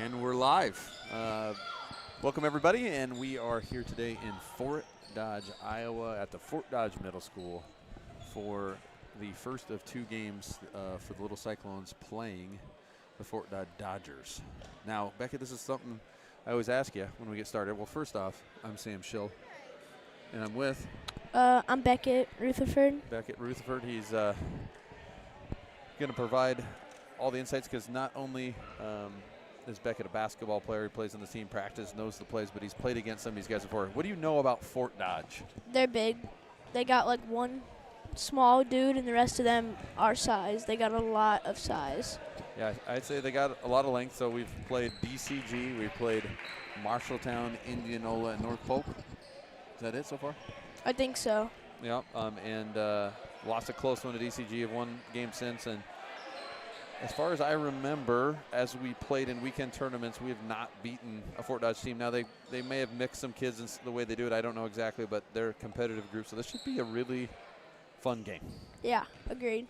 And we're live. Welcome, everybody, and we are here today in Fort Dodge, Iowa, at the Fort Dodge Middle School for the first of two games for the Little Cyclones playing the Fort Dodge Dodgers. Now, Beckett, this is something I always ask you when we get started. Well, first off, I'm Sam Schill, and I'm with... I'm Beckett Rutherford. Beckett Rutherford. He's going to provide all the insights because not only is Beckett a basketball player, he plays on the team practice, knows the plays, but he's played against some of these guys before. What do you know about Fort Dodge? They're big. They got like one small dude and the rest of them are size. They got a lot of size. Yeah, I'd say they got a lot of length. So we've played DCG, we've played Marshalltown, Indianola, and North Polk. Is that it so far? I think so. Yeah, and lost a close one to DCG, have won game since. And as far as I remember, as we played in weekend tournaments, we have not beaten a Fort Dodge team. Now, they may have mixed some kids in the way they do it. I don't know exactly, but they're a competitive group. So this should be a really fun game. Yeah, agreed.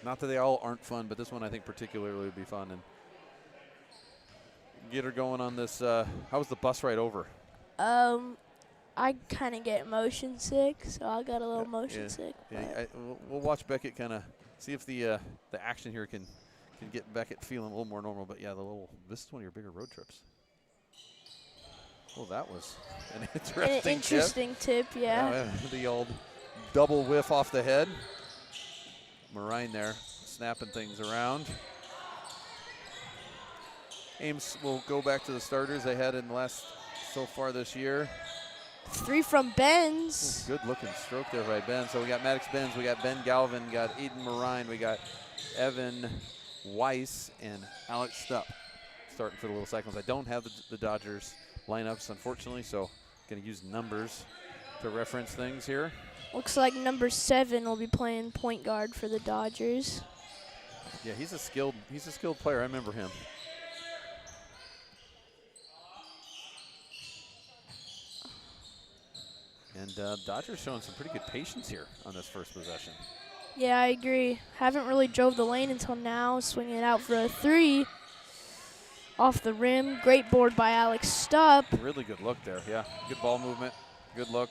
Not that they all aren't fun, but this one I think particularly would be fun. And get her going on this. How was the bus ride over? I kind of get motion sick, so I got a little motion sick. Yeah, we'll watch Beckett kind of see if the action here can get Beckett feeling a little more normal. But yeah, this is one of your bigger road trips. Well, that was an interesting tip, yeah. The old double whiff off the head. Marine there snapping things around. Ames will go back to the starters they had in the last so far this year. 3 from Benz. Good looking stroke there by Ben. So we got Maddox Benz, we got Ben Galvin, we got Eden Marine, we got Evan Weiss, and Alex Stupp starting for the Little Cyclones. I don't have the Dodgers lineups, unfortunately, so going to use numbers to reference things here. Looks like number 7 will be playing point guard for the Dodgers. Yeah, he's a skilled player. I remember him. And Dodgers showing some pretty good patience here on this first possession. Yeah, I agree. Haven't really drove the lane until now. Swinging it out for a 3. Off the rim. Great board by Alex Stupp. Really good look there, yeah. Good ball movement, good look.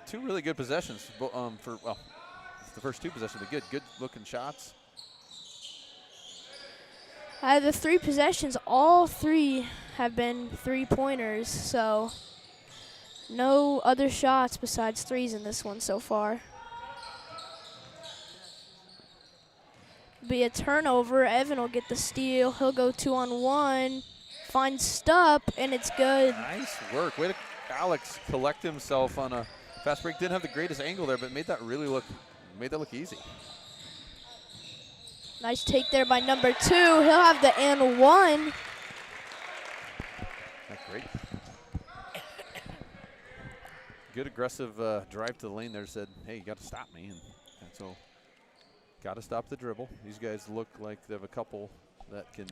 Two really good possessions for the first 2 possessions, but good looking shots. Out of the 3 possessions, all 3 have been 3-pointers, so no other shots besides 3s in this one so far. Be a turnover. Evan will get the steal. He'll go 2-on-1, finds Stupp, and it's good. Nice work. Way to Alex collect himself on a fast break. Didn't have the greatest angle there, but made that look easy. Nice take there by number 2. He'll have the and 1. That's great. Good aggressive drive to the lane there. Said, hey, you got to stop me. And so got to stop the dribble. These guys look like they have a couple that can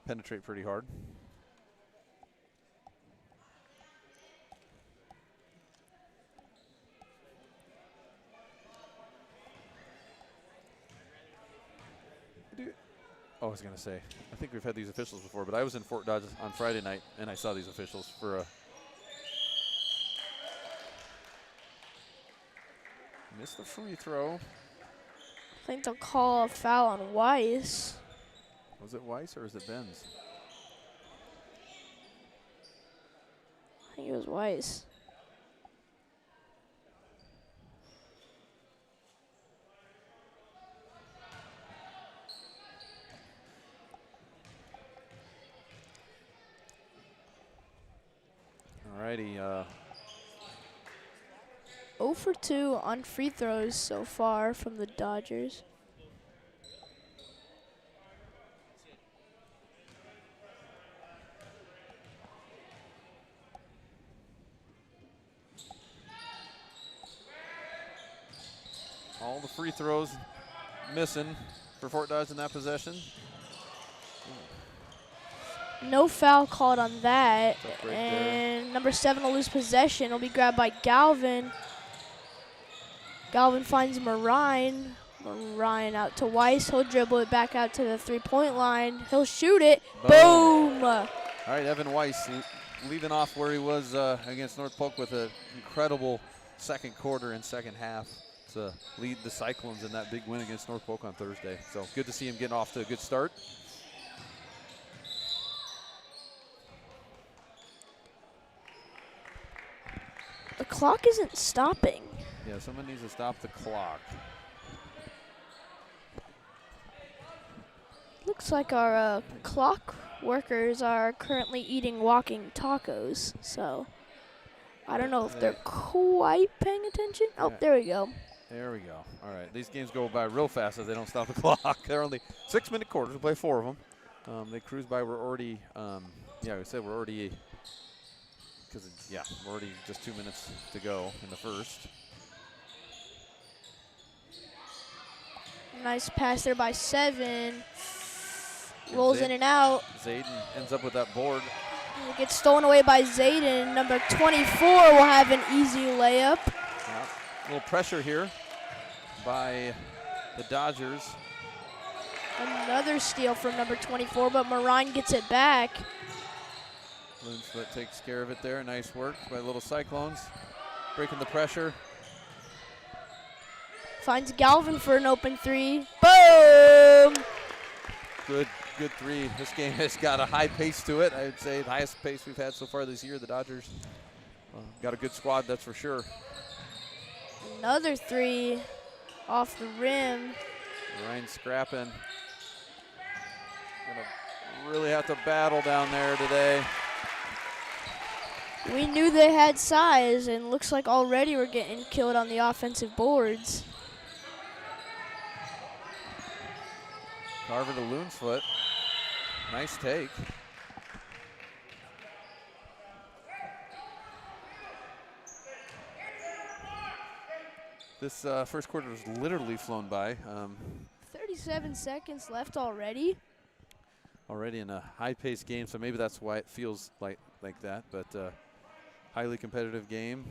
penetrate pretty hard. I was going to say, I think we've had these officials before, but I was in Fort Dodge on Friday night, and I saw these officials for a missed the free throw. I think they'll call a foul on Weiss. Was it Weiss or is it Benz? I think it was Weiss. Alrighty. 0 for 2 on free throws so far from the Dodgers. All the free throws missing for Fort Dodge in that possession. No foul called on that. Right and there. Number 7 will lose possession. It'll be grabbed by Galvin. Galvin finds Marine. Ryan out to Weiss. He'll dribble it back out to the three-point line. He'll shoot it. Boom. Boom. All right, Evan Weiss leaving off where he was against North Polk with an incredible second quarter and second half to lead the Cyclones in that big win against North Polk on Thursday. So good to see him getting off to a good start. The clock isn't stopping. Yeah, someone needs to stop the clock. Looks like our clock workers are currently eating walking tacos, so I don't know if they're quite paying attention. Oh, there we go. There we go. All right, these games go by real fast if they don't stop the clock. They're only 6-minute quarters. We play 4 of them. They cruise by. We're already, we said we're already, we're already just 2 minutes to go in the first. Nice pass there by 7. Rolls in and out. Zayden ends up with that board. It gets stolen away by Zayden. Number 24 will have an easy layup. Yeah. A little pressure here by the Dodgers. Another steal from number 24, but Marine gets it back. Loonsfoot takes care of it there. Nice work by Little Cyclones. Breaking the pressure. Finds Galvin for an open 3. Boom! Good 3. This game has got a high pace to it. I would say the highest pace we've had so far this year. The Dodgers got a good squad, that's for sure. Another 3 off the rim. Ryan scrapping. Gonna really have to battle down there today. We knew they had size, and looks like already we're getting killed on the offensive boards. Carver to Loonsfoot. Nice take. This first quarter was literally flown by. 37 seconds left already. Already in a high-paced game, so maybe that's why it feels like that. But highly competitive game.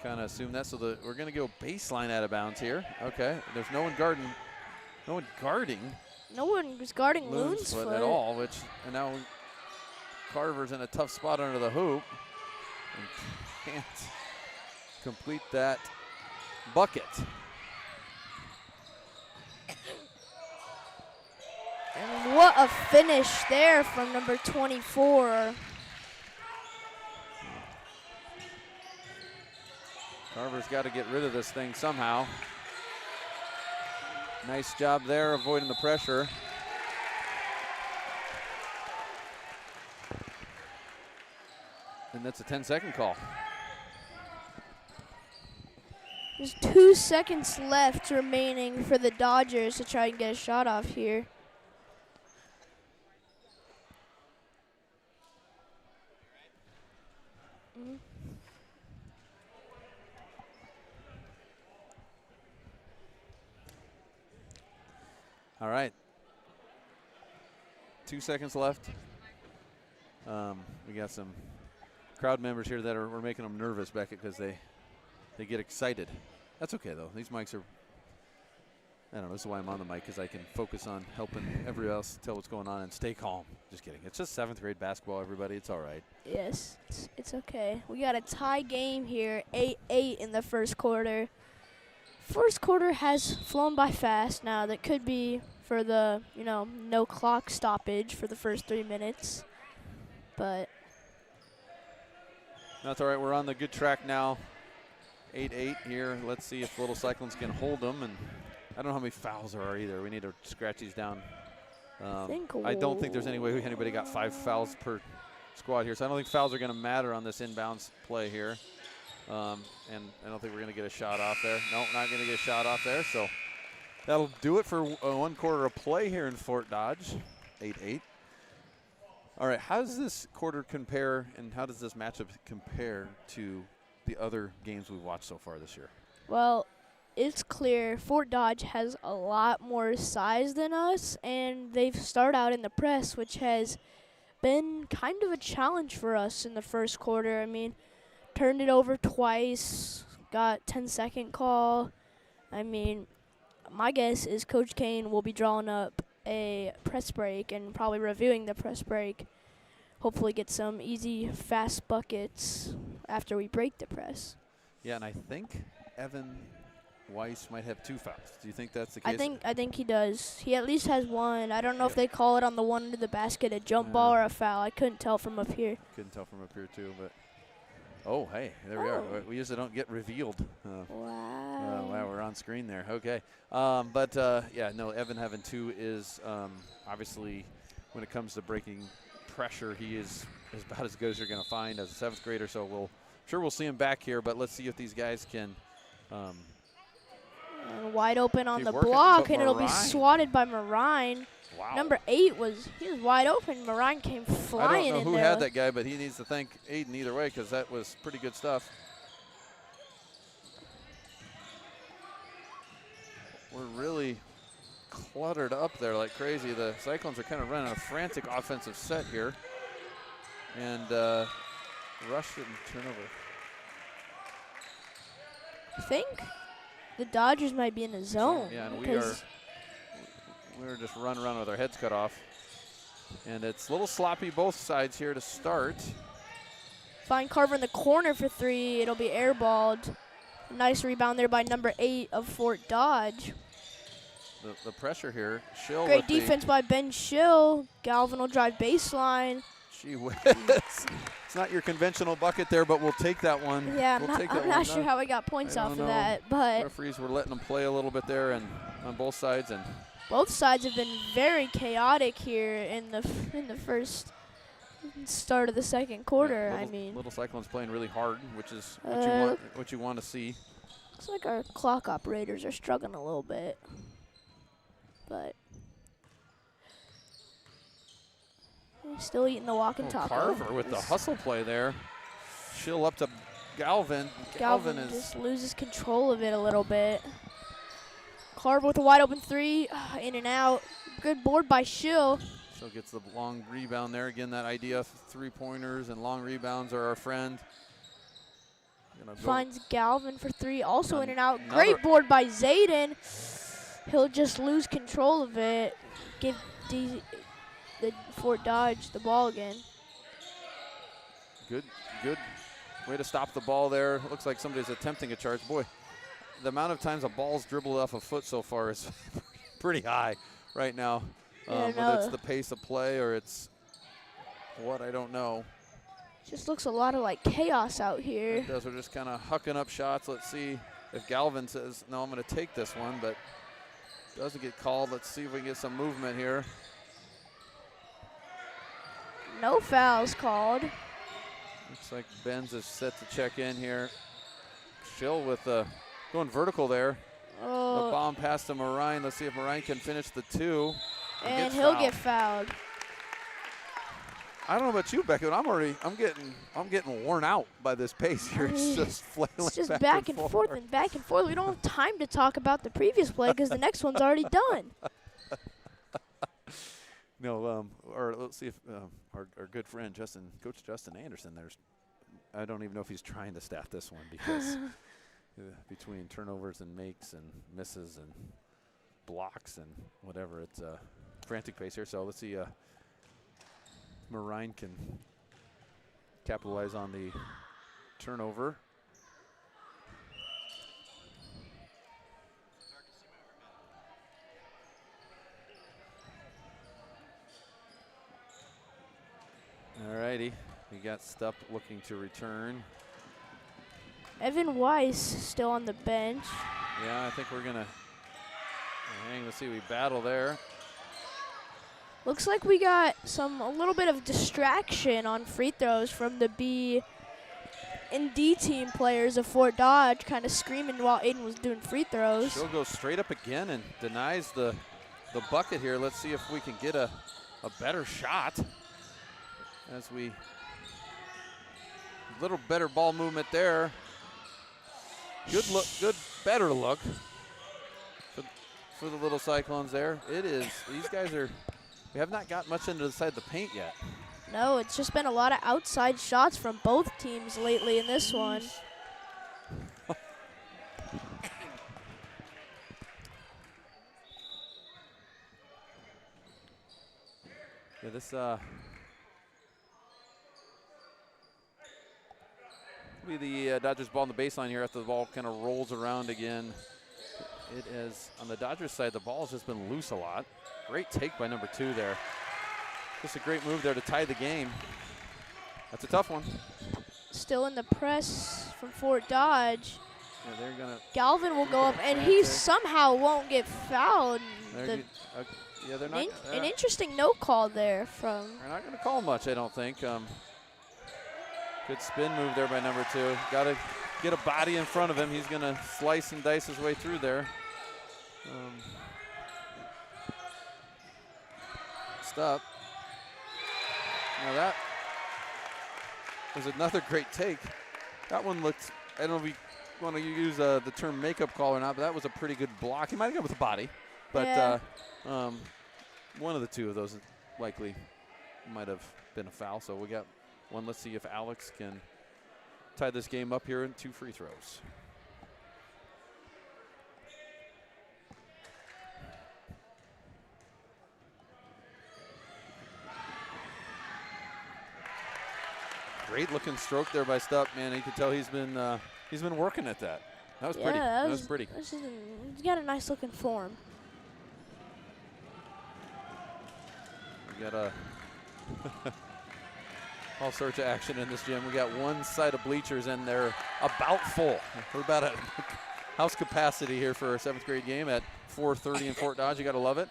Kind of assume that. So we're going to go baseline out of bounds here. Okay. There's no one guarding. No one guarding. No one was guarding Loonsfoot at all. And now Carver's in a tough spot under the hoop and can't complete that bucket. And what a finish there from number 24. Carver's got to get rid of this thing somehow. Nice job there, avoiding the pressure. And that's a 10-second call. There's 2 seconds left remaining for the Dodgers to try and get a shot off here. All right. 2 seconds left. We got some crowd members here that we're making them nervous, Beckett, because they get excited. That's okay, though. These mics are, I don't know, this is why I'm on the mic, because I can focus on helping everybody else tell what's going on and stay calm. Just kidding. It's just 7th grade basketball, everybody. It's all right. Yes, it's okay. We got a tie game here, 8-8 in the first quarter. First quarter has flown by fast. Now that could be for the, no clock stoppage for the first 3 minutes. But that's all right. We're on the good track now. 8-8 here. Let's see if Little Cyclones can hold them. And I don't know how many fouls there are either. We need to scratch these down. I don't think there's any way anybody got 5 fouls per squad here. So I don't think fouls are going to matter on this inbounds play here. And I don't think we're going to get a shot off there. No, not going to get a shot off there. So that'll do it for 1 quarter of play here in Fort Dodge. 8-8. All right, how does this quarter compare and how does this matchup compare to the other games we've watched so far this year? Well, it's clear Fort Dodge has a lot more size than us, and they've started out in the press, which has been kind of a challenge for us in the first quarter. I mean, turned it over twice, got 10-second call, I mean, my guess is Coach Kane will be drawing up a press break and probably reviewing the press break. Hopefully get some easy, fast buckets after we break the press. Yeah, and I think Evan Weiss might have 2 fouls. Do you think that's the case? I think he does. He at least has one. I don't know if they call it on the one under the basket a jump ball or a foul. I couldn't tell from up here. Couldn't tell from up here too, but oh, hey, there we are. We usually don't get revealed. Wow. Wow, we're on screen there. Okay, yeah, no, Evan having 2 is obviously when it comes to breaking pressure, he is about as good as you're going to find as a 7th grader. So we'll see him back here, but let's see if these guys can. And wide open on the block, and it'll be swatted by Marine. Wow. Number 8 was wide open. Marine came flying in there. I don't know who had that guy, but he needs to thank Aiden either way because that was pretty good stuff. We're really cluttered up there like crazy. The Cyclones are kind of running a frantic offensive set here. And rush and turnover. I think the Dodgers might be in the zone. Yeah, and we're just running around with our heads cut off. And it's a little sloppy both sides here to start. Find Carver in the corner for 3. It'll be airballed. Nice rebound there by number 8 of Fort Dodge. The pressure here. Schill. Great defense by Ben Schill. Galvin will drive baseline. Gee whiz. It's not your conventional bucket there, but we'll take that one. Yeah, I'm not sure how we got points off of that, but referees were letting them play a little bit there, and on both sides, and both sides have been very chaotic here in the first start of the second quarter. Yeah, Little Cyclones playing really hard, which is what you want to see. Looks like our clock operators are struggling a little bit, but still eating the walking taco. Carver with the hustle play there. Schill up to Galvin. Galvin just loses control of it a little bit. Carver with a wide open 3, in and out. Good board by Schill. Schill gets the long rebound there. Again, that idea of 3-pointers and long rebounds are our friend. Finds Galvin for 3, also in and out. Great board by Zayden. He'll just lose control of it. Give the Fort Dodge the ball again. Good way to stop the ball there. Looks like somebody's attempting a charge. Boy, the amount of times a ball's dribbled off a foot so far is pretty high right now. Whether it's the pace of play or it's what, I don't know. Just looks a lot of like chaos out here. It does. We're just kind of hucking up shots. Let's see if Galvin says, no, I'm going to take this one, but doesn't get called. Let's see if we can get some movement here. No fouls called. Looks like Benz is set to check in here. Schill with going vertical there. Oh. The bomb pass to Marine. Let's see if Marine can finish the 2. And he'll get fouled. I don't know about you, Becky, but I'm getting worn out by this pace here. It's just flailing. It's just back and forth and back and forth. We don't have time to talk about the previous play because the next one's already done. No, or let's see if our good friend Coach Justin Anderson, I don't even know if he's trying to staff this one because between turnovers and makes and misses and blocks and whatever, it's a frantic pace here. So let's see Marine can capitalize on the turnover. All righty, we got Stupp looking to return. Evan Weiss still on the bench. Yeah, I think we're gonna hang. Let's see, we battle there. Looks like we got a little bit of distraction on free throws from the B and D team players of Fort Dodge, kind of screaming while Aiden was doing free throws. She'll go straight up again and denies the bucket here. Let's see if we can get a better shot. As we, little better ball movement there. Good look, better look for the Little Cyclones there. It is, these guys we have not got much into the side of the paint yet. No, it's just been a lot of outside shots from both teams lately in this one. this will be the Dodgers ball on the baseline here after the ball kind of rolls around again. It is, on the Dodgers side, the ball has just been loose a lot. Great take by number 2 there. Just a great move there to tie the game. That's a tough one. Still in the press from Fort Dodge. Yeah, they're gonna. Galvin will go up, and he somehow won't get fouled. Yeah, they're not. An interesting no call there from. They're not going to call much, I don't think. Good spin move there by number 2. Got to get a body in front of him. He's going to slice and dice his way through there. Stop. Now that was another great take. That one looked, I don't know if you want to use the term makeup call or not, but that was a pretty good block. He might have gone with the body, but yeah. One of the two of those likely might have been a foul. So we got one. Let's see if Alex can tie this game up here in 2 free throws. Great looking stroke there by Stupp, man. You can tell he's been working at that. That was pretty. That was pretty. He's got a nice looking form. We got all sorts of action in this gym. We got one side of bleachers and they're about full. We're about at house capacity here for a 7th grade game at 4:30 in Fort Dodge. You got to love it.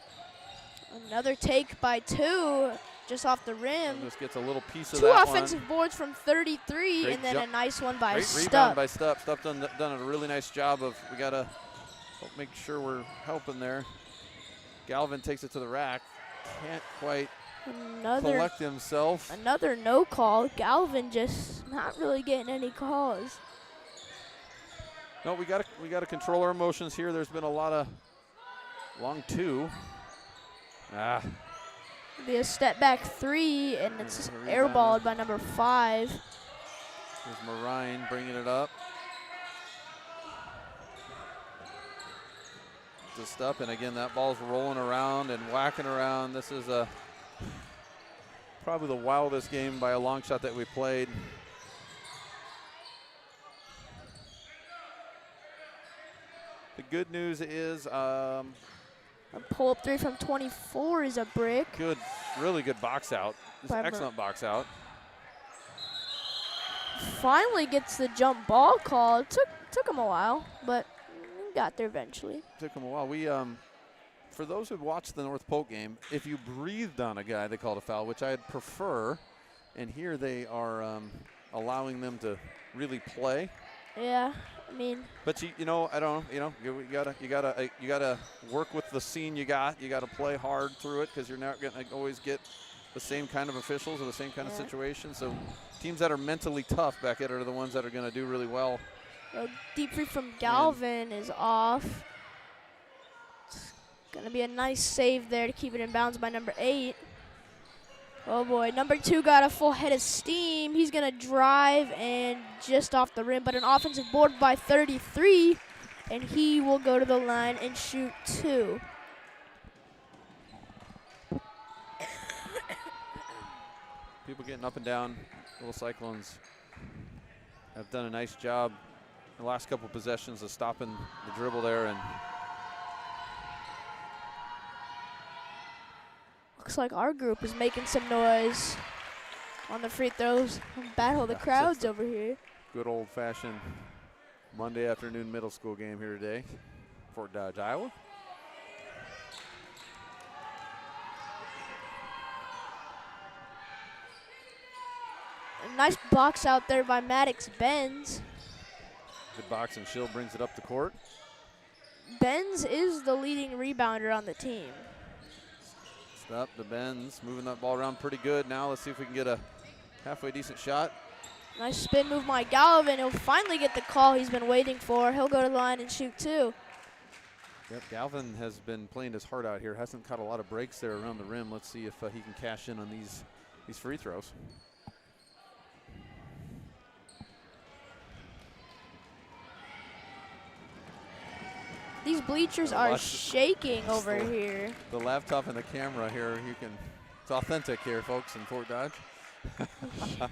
Another take by 2. Just off the rim. And just gets a little piece of 2 that offensive boards from 33, Great and then jump. a nice one by Great Stupp. rebound by Stupp. Stupp done a really nice job of, we got to make sure we're helping there. Galvin takes it to the rack. Can't quite collect himself. Another no call. Galvin just not really getting any calls. No, we got to control our emotions here. There's been a lot of long 2. Be a step back 3, and it's airballed by number 5. There's Marine bringing it up. To Stupp, and again, that ball's rolling around and whacking around. This is probably the wildest game by a long shot that we played. The good news is A pull-up 3 from 24 is a brick. Good, really good box out. Excellent box out. Finally gets the jump ball call. Took him a while, but got there eventually. Took him a while. We, for those who watched the North Polk game, if you breathed on a guy, they called a foul, which I'd prefer. And here they are allowing them to really play. Yeah. I mean, but I don't know. You gotta work with the scene you got. You gotta play hard through it because you're not gonna always get the same kind of officials or the same kind of situation. So teams that are mentally tough back at it are the ones that are gonna do really well. A deep free from Galvin is off. It's gonna be a nice save there to keep it in bounds by number 8. Oh boy, number 2 got a full head of steam. He's gonna drive and just off the rim, but an offensive board by 33, and he will go to the line and shoot 2. People getting up and down. Little Cyclones have done a nice job the last couple possessions of stopping the dribble there, and looks like our group is making some noise on the free throws. Battle of the crowds over here. Good old-fashioned Monday afternoon middle school game here today, Fort Dodge, Iowa. A nice box out there by Maddox Benz. Good box, and Schill brings it up the court. Benz is the leading rebounder on the team. Stupp to Benz, moving that ball around pretty good. Now let's see if we can get a halfway decent shot. Nice spin move by Galvin. He'll finally get the call he's been waiting for. He'll go to the line and shoot 2. Yep, Galvin has been playing his heart out here. Hasn't caught a lot of breaks there around the rim. Let's see if he can cash in on these free throws. These bleachers are shaking over here. The laptop and the camera here, you can It's authentic here, folks, in Fort Dodge. I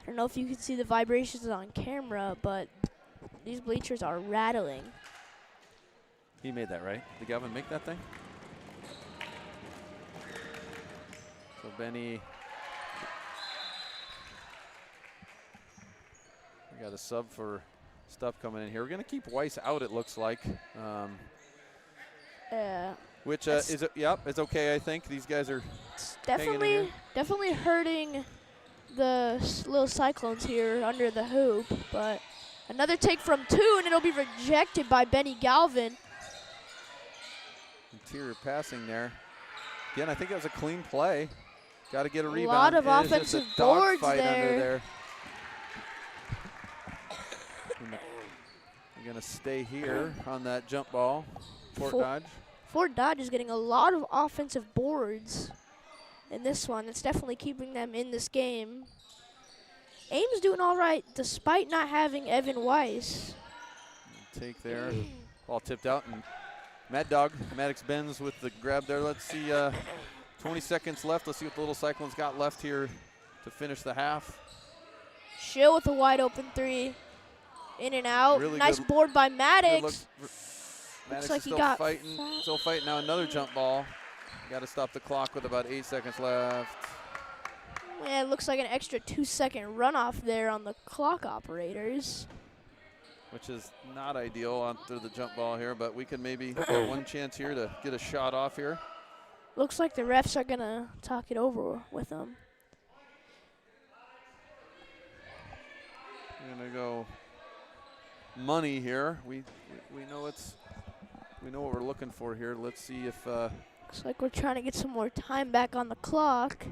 don't know if you can see the vibrations on camera, but these bleachers are rattling. He made that, right? Did Galvin make that thing? So Benny. We got a sub for Stuff coming in here. We're going to keep Weiss out, it looks like. Which is, yep, it's okay, I think. These guys are definitely hurting the little Cyclones here under the hoop. But another take from 2, and it'll be rejected by Benny Galvin. Interior passing there. Again, I think that was a clean play. Got to get a rebound. A lot of it offensive boards fight there. Under there. We're going to stay here on that jump ball. Fort Dodge. Fort Dodge is getting a lot of offensive boards in this one. It's definitely keeping them in this game. Ames doing all right despite not having Evan Weiss. Take there. Ball tipped out, and Mad Dog, Maddox Benz with the grab there. Let's see, 20 seconds left. Let's see what the Little Cyclones got left here to finish the half. Shill with a wide open 3. In and out. Really nice good, board by Maddox. Maddox like is still fighting. Still fighting now. Another jump ball. Got to stop the clock with about 8 seconds left. Yeah, it looks like an extra 2-second runoff there on the clock operators. Which is not ideal after the jump ball here, but we can maybe get one chance here to get a shot off here. Looks like the refs are going to talk it over with them. We're going to go money here. We know we know what we're looking for here. Let's see if looks like we're trying to get some more time back on the clock.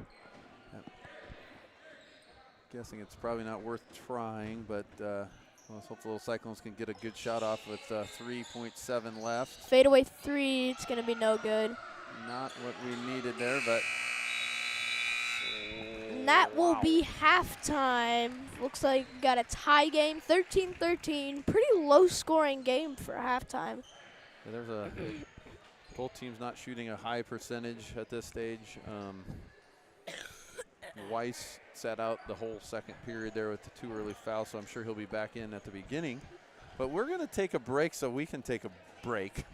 Guessing it's probably not worth trying, but let's hope the Little Cyclones can get a good shot off with 3.7 left. Fadeaway 3, it's going to be no good. Not what we needed there, but and that will be halftime. Looks like we got a tie game, 13-13. Pretty low-scoring game for halftime. Yeah, there's both teams not shooting a high percentage at this stage. Weiss sat out the whole second period there with the 2 early fouls, so I'm sure he'll be back in at the beginning. But we're going to take a break so we can take a break.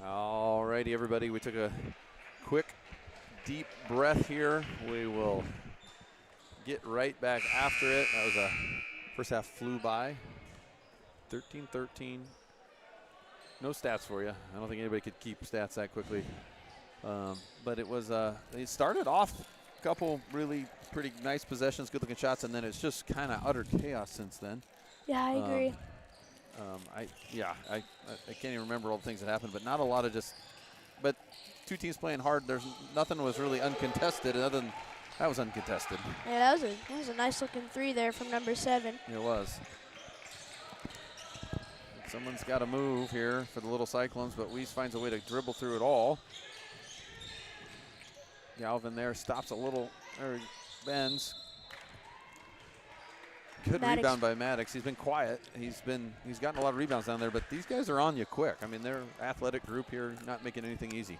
All righty, everybody. We took a quick, deep breath here. We will get right back after it. That was a first half flew by. 13-13. No stats for you. I don't think anybody could keep stats that quickly. But it was, they started off a couple really pretty nice possessions, good looking shots, and then it's just kind of utter chaos since then. Yeah, I agree. I can't even remember all the things that happened, but not a lot of but two teams playing hard. Nothing was really uncontested other than that was uncontested. Yeah, that was a nice looking three there from number 7. It was. Someone's got to move here for the little Cyclones, but Weiss finds a way to dribble through it all. Galvin there stops a little, or bends. Good rebound by Maddox. He's been quiet. He's gotten a lot of rebounds down there, but these guys are on you quick. I mean, they're an athletic group here, not making anything easy.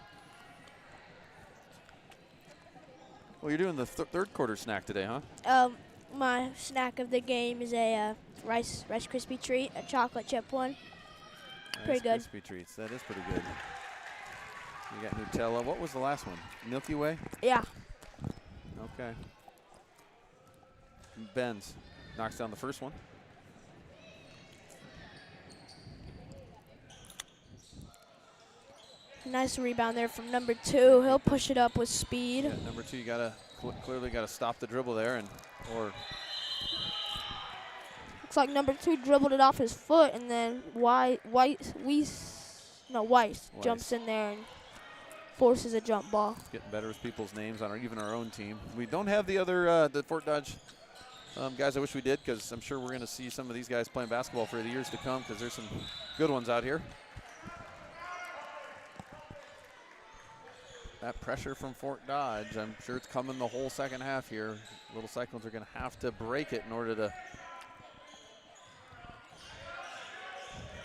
Well, you're doing the third quarter snack today, huh? My snack of the game is a Rice Krispie treat, a chocolate chip one. Pretty good. Rice Krispie treats. That is pretty good. You got Nutella. What was the last one? Milky Way? Yeah. Okay. Benz knocks down the first one. Nice rebound there from number 2. He'll push it up with speed. Yeah, number 2, you gotta clearly gotta stop the dribble there, or looks like number 2 dribbled it off his foot, and then Weiss jumps in there and forces a jump ball. Getting better with people's names on even our own team. We don't have the other the Fort Dodge guys. I wish we did, because I'm sure we're going to see some of these guys playing basketball for the years to come, because there's some good ones out here. That pressure from Fort Dodge, I'm sure it's coming the whole second half here. Little Cyclones are going to have to break it in order to.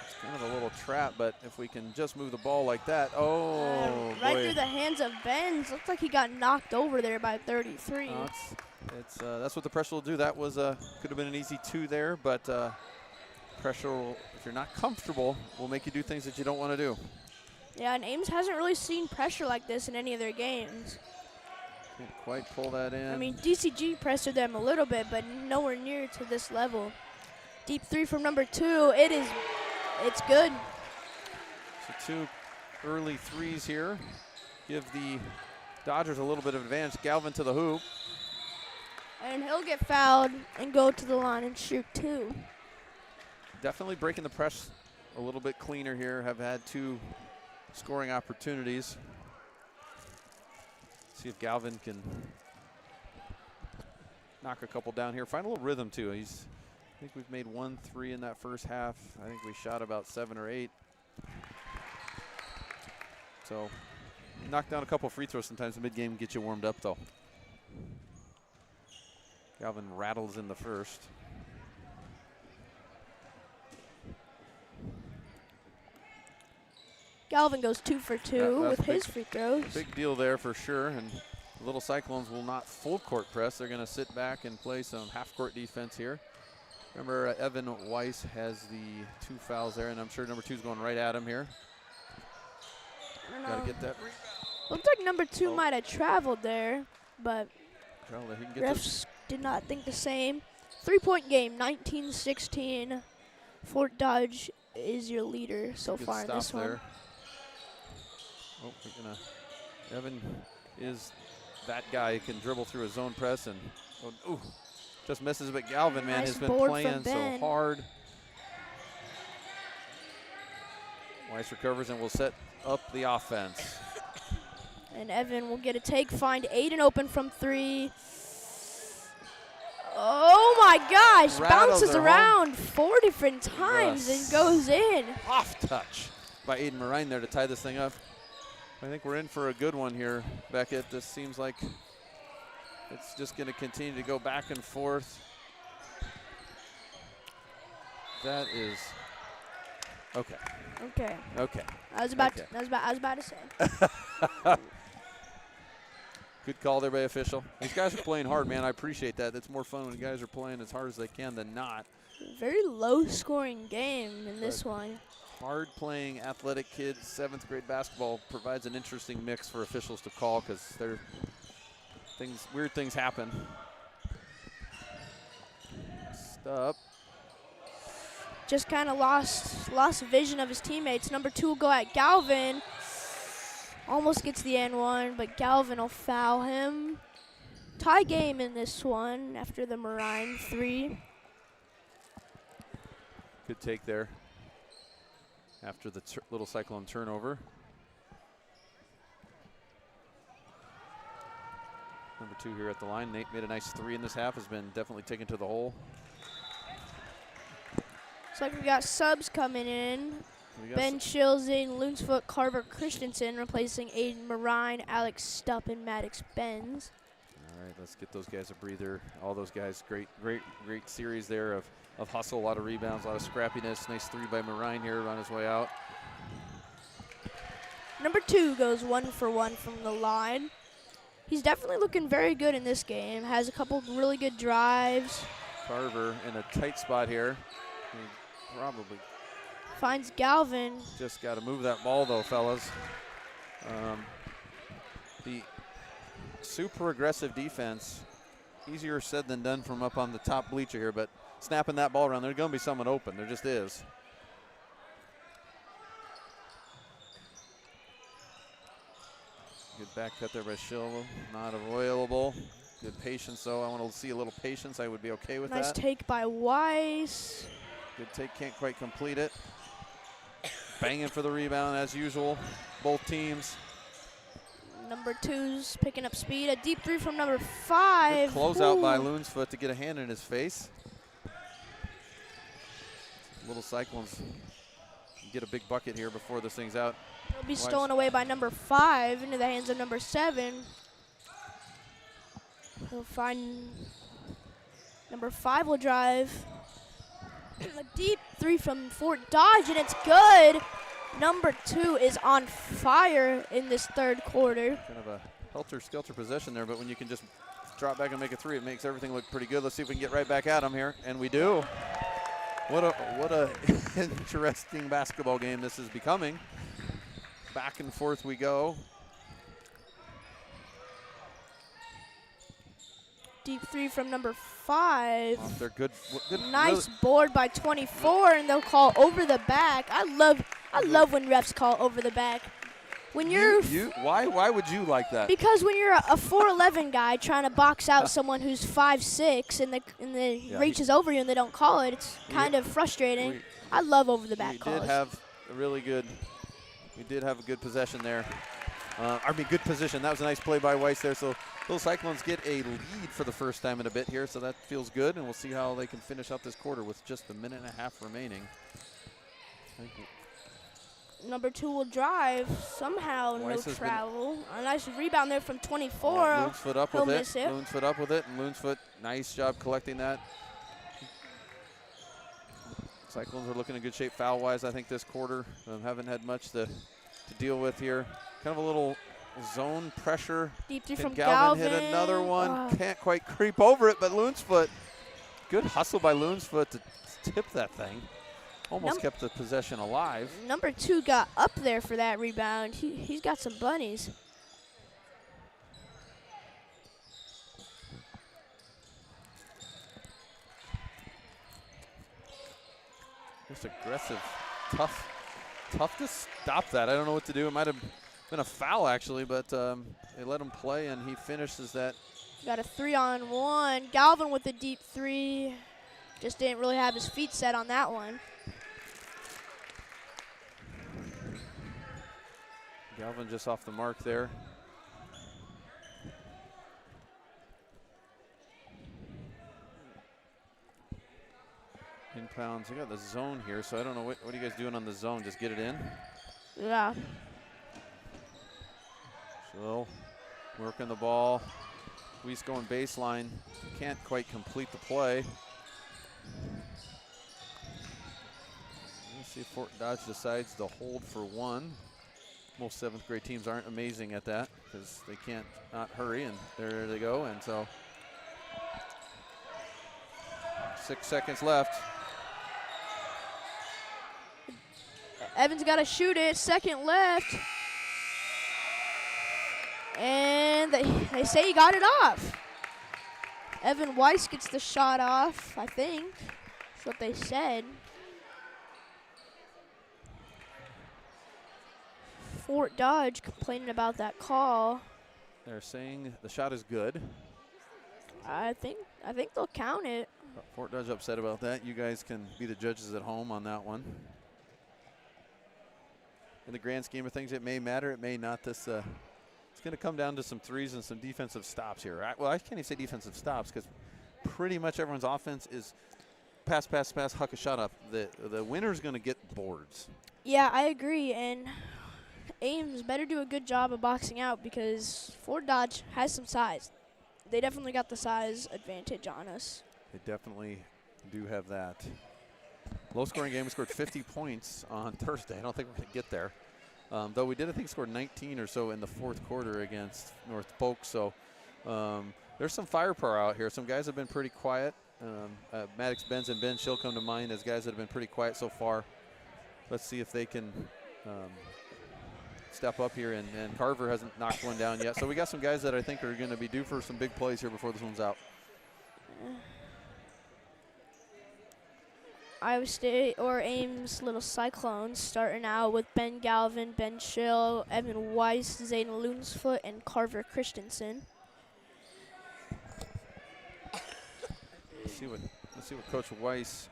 It's kind of a little trap, but if we can just move the ball like that, right boy. through the hands of Benz. Looks like he got knocked over there by 33. That's what the pressure will do. That was could have been an easy 2 there, but pressure will, if you're not comfortable, will make you do things that you don't want to do. Yeah, and Ames hasn't really seen pressure like this in any of their games. Can't quite pull that in. I mean, DCG pressured them a little bit, but nowhere near to this level. Deep 3 from number 2. It's good. So 2 early threes here. Give the Dodgers a little bit of advantage. Galvin to the hoop. And he'll get fouled and go to the line and shoot 2. Definitely breaking the press a little bit cleaner here. Have had 2 scoring opportunities. See if Galvin can knock a couple down here. Find a little rhythm too. I think we've made 1 3 in that first half. I think we shot about 7 or 8. So knock down a couple free throws sometimes in mid-game, get you warmed up though. Galvin rattles in the first. Galvin goes 2 for 2 with his free throws. Big deal there for sure. And the Little Cyclones will not full court press. They're going to sit back and play some half court defense here. Remember, Evan Weiss has the 2 fouls there, and I'm sure number 2's going right at him here. Got to get that rebound. Looks like number 2 might have traveled there, but refs did not think the same. 3-point game, 19-16. Fort Dodge is your leader so far in this one. There. Oh, we're gonna. Evan is that guy who can dribble through a zone press and just misses. But Galvin, man, has been playing so hard. Weiss recovers and will set up the offense. And Evan will get a take, find Aiden open from 3. Oh my gosh, bounces around 4 different times and goes in. Off touch by Aiden Marine there to tie this thing up. I think we're in for a good one here, Beckett. This seems like it's just going to continue to go back and forth. That is okay. Okay. Okay. I was about to say. Good call there by official. These guys are playing hard, man. I appreciate that. It's more fun when the guys are playing as hard as they can than not. Very low-scoring game in this one. hard-playing, athletic kids, 7th grade basketball provides an interesting mix for officials to call because weird things happen. Stop. Just kind of lost vision of his teammates. Number 2 will go at Galvin. Almost gets the N1, but Galvin will foul him. Tie game in this one after the Marine 3. Good take there after the little Cyclone turnover. Number 2 here at the line. Nate made a nice 3 in this half, has been definitely taken to the hole. Looks like we got subs coming in. Ben Shilzing, Loonsfoot, Carver Christensen replacing Aiden Marine, Alex Stupp, and Maddox Benz. All right, let's get those guys a breather. All those guys, great series there of hustle, a lot of rebounds, a lot of scrappiness. Nice 3 by Marine here on his way out. Number 2 goes 1 for 1 from the line. He's definitely looking very good in this game. Has a couple really good drives. Carver in a tight spot here. He probably finds Galvin. Just got to move that ball though, fellas. The super aggressive defense, easier said than done from up on the top bleacher here, but snapping that ball around, there's going to be someone open. There just is. Good back cut there by Schill, not available. Good patience though. I want to see a little patience. I would be okay with that. Nice take by Weiss. Good take, can't quite complete it. Banging for the rebound as usual, both teams. Number 2's picking up speed. A deep 3 from number 5. Good closeout by Loonsfoot to get a hand in his face. Little Cyclones get a big bucket here before this thing's out. It'll be stolen away by number 5 into the hands of number 7. He'll find number 5 will drive. A deep 3 from Fort Dodge, and it's good. Number 2 is on fire in this 3rd quarter. Kind of a helter-skelter possession there, but when you can just drop back and make a 3, it makes everything look pretty good. Let's see if we can get right back at him here, and we do. What a interesting basketball game this is becoming. Back and forth we go. Deep 3 from number 5. Oh, they're good. Nice board by 24, and they'll call over the back. I love when refs call over the back. When why would you like that? Because when you're a 4'11" guy trying to box out someone who's 5'6" and the reaches over you and they don't call it, it's kind of frustrating. I love over the back calls. We did have a good possession there. Good position. That was a nice play by Weiss there. So Little Cyclones get a lead for the first time in a bit here, so that feels good, and we'll see how they can finish out this quarter with just a minute and a half remaining. Number 2 will drive. Somehow Weiss no travel. A nice rebound there from 24. Loonsfoot up with it. Loonsfoot up with it, and Loonsfoot, nice job collecting that. Cyclones are looking in good shape foul-wise, I think, this quarter. Haven't had much to deal with here. Kind of a little zone pressure. Deep 3 from Galvin hit another one. Can't quite creep over it, but Loonsfoot, good hustle by Loonsfoot to tip that thing. Almost kept the possession alive. Number 2 got up there for that rebound. He's got some bunnies. Just aggressive, tough to stop that. I don't know what to do. It might have been a foul actually, but they let him play and he finishes that. Got a 3-on-1. Galvin with the deep 3. Just didn't really have his feet set on that one. Galvin just off the mark there. Inbounds. I got the zone here, so I don't know what are you guys doing on the zone. Just get it in. Yeah. So working the ball. Weiss going baseline. Can't quite complete the play. Let's see if Fort Dodge decides to hold for 1. Most 7th grade teams aren't amazing at that because they can't not hurry, and there they go. And so 6 seconds left. Evans got to shoot it. Second left. And they say he got it off. Evan Weiss gets the shot off, I think. That's what they said. Fort Dodge complaining about that call. They're saying the shot is good. I think they'll count it. Fort Dodge upset about that. You guys can be the judges at home on that one. In the grand scheme of things, it may matter, it may not. It's going to come down to some threes and some defensive stops here. Well, I can't even say defensive stops because pretty much everyone's offense is pass, pass, pass, huck a shot up. The winner's going to get boards. Yeah, I agree. And Ames better do a good job of boxing out because Fort Dodge has some size. They definitely got the size advantage on us. They definitely do have that. Low-scoring game. We scored 50 points on Thursday. I don't think we're going to get there. Though we did, I think, score 19 or so in the fourth quarter against North Polk. So there's some firepower out here. Some guys have been pretty quiet. Maddox Benz and Ben Schill come to mind as guys that have been pretty quiet so far. Let's see if they can step up here. And Carver hasn't knocked one down yet. So we got some guys that I think are going to be due for some big plays here before this one's out. Iowa State or Ames Little Cyclones starting out with Ben Galvin, Ben Schill, Evan Weiss, Zayden Loonsfoot, and Carver Christensen. Let's see what Coach Weiss.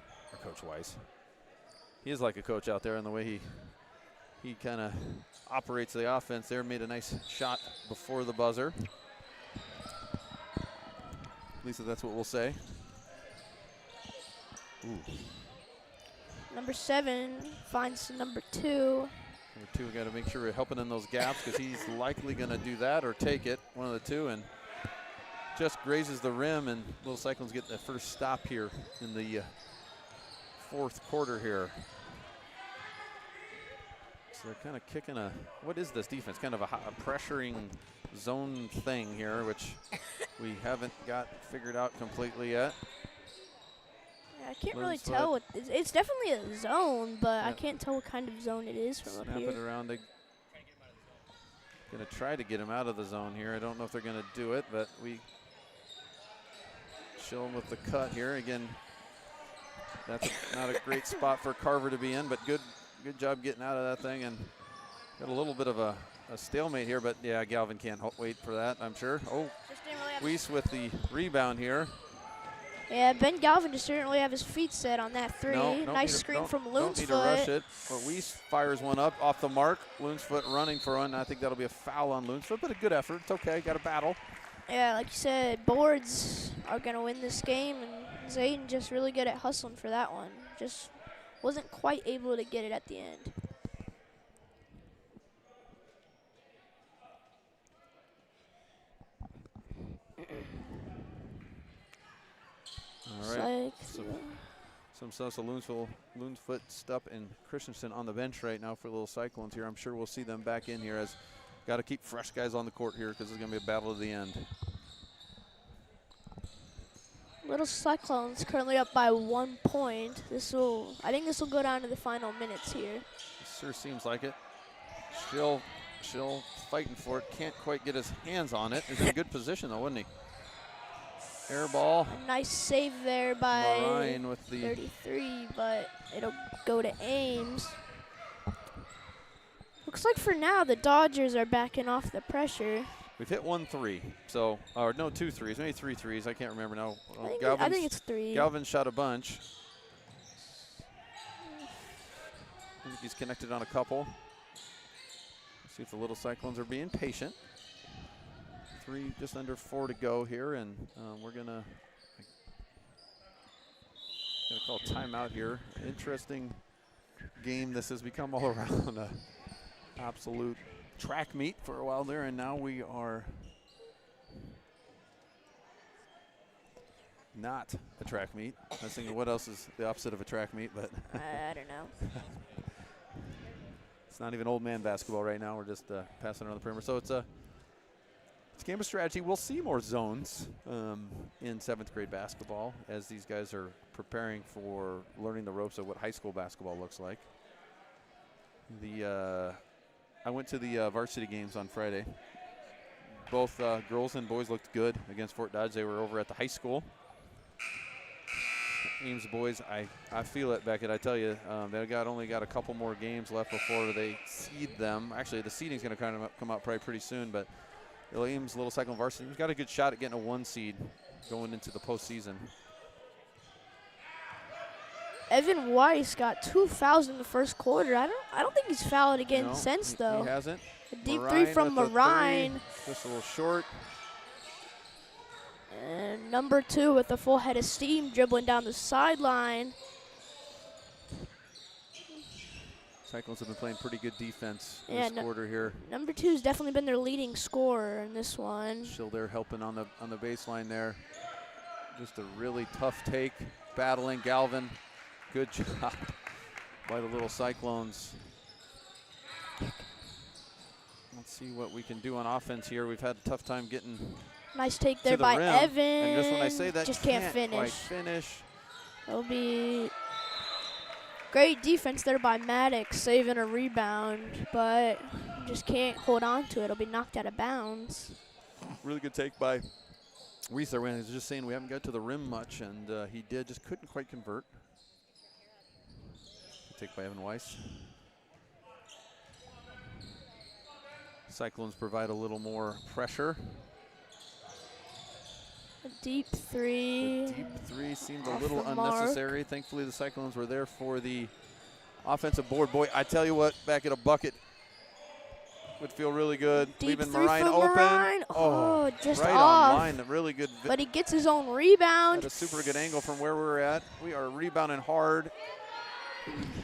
He is like a coach out there in the way he kind of operates the offense there. Made a nice shot before the buzzer. At least that's what we'll say. Ooh. Number 7 finds number 2. Number 2, we got to make sure we're helping in those gaps because he's likely going to do that or take it, one of the two, and just grazes the rim, and Little Cyclones get the first stop here in the fourth quarter here. So they're kind of kicking what is this defense? Kind of a pressuring zone thing here, which we haven't got figured out completely yet. I can't really tell what it's definitely a zone, but I can't tell what kind of zone it is from up here. Snap it around. They're going to try to get him out of the zone here. I don't know if they're going to do it, but we show him with the cut here. Again, that's not a great spot for Carver to be in, but good job getting out of that thing. And got a little bit of a stalemate here, but yeah, Galvin can't wait for that, I'm sure. Oh, Weiss with the rebound here. Yeah, Ben Galvin just didn't really have his feet set on that three. Nice screen from Loonsfoot. Don't need to rush it. But Weiss fires one up off the mark. Loonsfoot running for one. I think that'll be a foul on Loonsfoot, but a good effort. It's okay. Got a battle. Yeah, like you said, boards are going to win this game, and Zayden just really good at hustling for that one. Just wasn't quite able to get it at the end. All right. Some Loonsfoot, Stupp, and Christensen on the bench right now for Little Cyclones here. I'm sure we'll see them back in here as got to keep fresh guys on the court here because it's going to be a battle to the end. Little Cyclones currently up by 1 point. I think this will go down to the final minutes here. It sure seems like it. Schill fighting for it. Can't quite get his hands on it. He's in a good position though, wasn't he? Air ball. A nice save there by Ryan with the 33, but it'll go to Ames. Looks like for now the Dodgers are backing off the pressure. We've hit 1 3, so or no 2 3s, maybe 3 3s. I can't remember now. I think it's 3. Galvin shot a bunch. I think he's connected on a couple. Let's see if the Little Cyclones are being patient. 3, just under 4 to go here, and we're gonna call timeout here. Interesting game this has become all around a absolute track meet for a while there, and now we are not a track meet. I was thinking what else is the opposite of a track meet, but I don't know. It's not even old man basketball right now. We're just passing around the perimeter. So it's a game of strategy. We'll see more zones in 7th grade basketball as these guys are preparing for learning the ropes of what high school basketball looks like. I went to the varsity games on Friday. Both girls and boys looked good against Fort Dodge. They were over at the high school. Ames boys, I feel it, Beckett. I tell you, they only got a couple more games left before they seed them. Actually, the seeding's going to kind of come out probably pretty soon, but Ames Little Cyclone varsity, we've got a good shot at getting a 1 seed going into the postseason. Evan Weiss got 2 fouls in the first quarter. I don't think he's fouled again since though. He hasn't. A deep three from Marine. Just a little short. And number 2 with a full head of steam dribbling down the sideline. Cyclones have been playing pretty good defense this quarter here. Number 2's definitely been their leading scorer in this one. Still there helping on the baseline there. Just a really tough take. Battling Galvin. Good job by the Little Cyclones. Let's see what we can do on offense here. We've had a tough time getting nice take there by rim. Evan. And just when I say that, just can't quite finish. finish. It'll be great defense there by Maddox, saving a rebound, but just can't hold on to it. It'll be knocked out of bounds. Really good take by Reether when he was just saying we haven't got to the rim much, and he did, just couldn't quite convert. Take by Evan Weiss. Cyclones provide a little more pressure. A deep 3. The deep 3 seemed a little unnecessary. Thankfully, the Cyclones were there for the offensive board. Boy, I tell you what, back at a bucket would feel really good. Deep Leaving 3 Marine from open. Marine. Oh, just right off. on line. A really good. But he gets his own rebound. At a super good angle from where we're at. We are rebounding hard.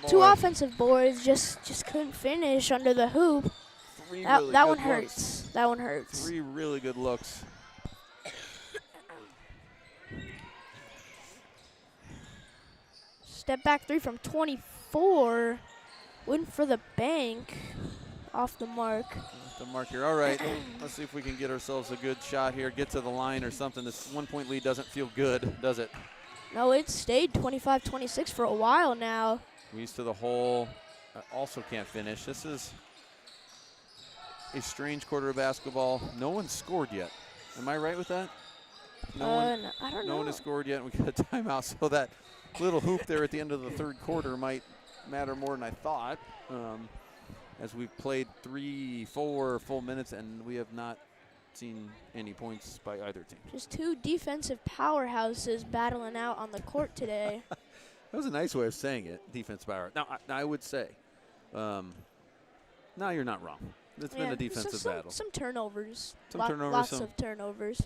2 offensive boards, just couldn't finish under the hoop. That one hurts. That one hurts. 3 really good looks. Step back 3 from 24. Went for the bank. Off the mark. Off the mark here. All right. Let's see if we can get ourselves a good shot here. Get to the line or something. This 1-point lead doesn't feel good, does it? No, it stayed 25-26 for a while now. We's to the hole. Also can't finish. This is a strange quarter of basketball. No one scored yet. Am I right with that? I don't know. No one has scored yet. We got a timeout, so that little hoop there at the end of the third quarter might matter more than I thought. As we've played 3-4 full minutes, and we have not seen any points by either team. Just 2 defensive powerhouses battling out on the court today. That was a nice way of saying it, defense power. Now, I would say, no, you're not wrong. It's been a defensive battle. Some turnovers. Turnovers. Lots of turnovers.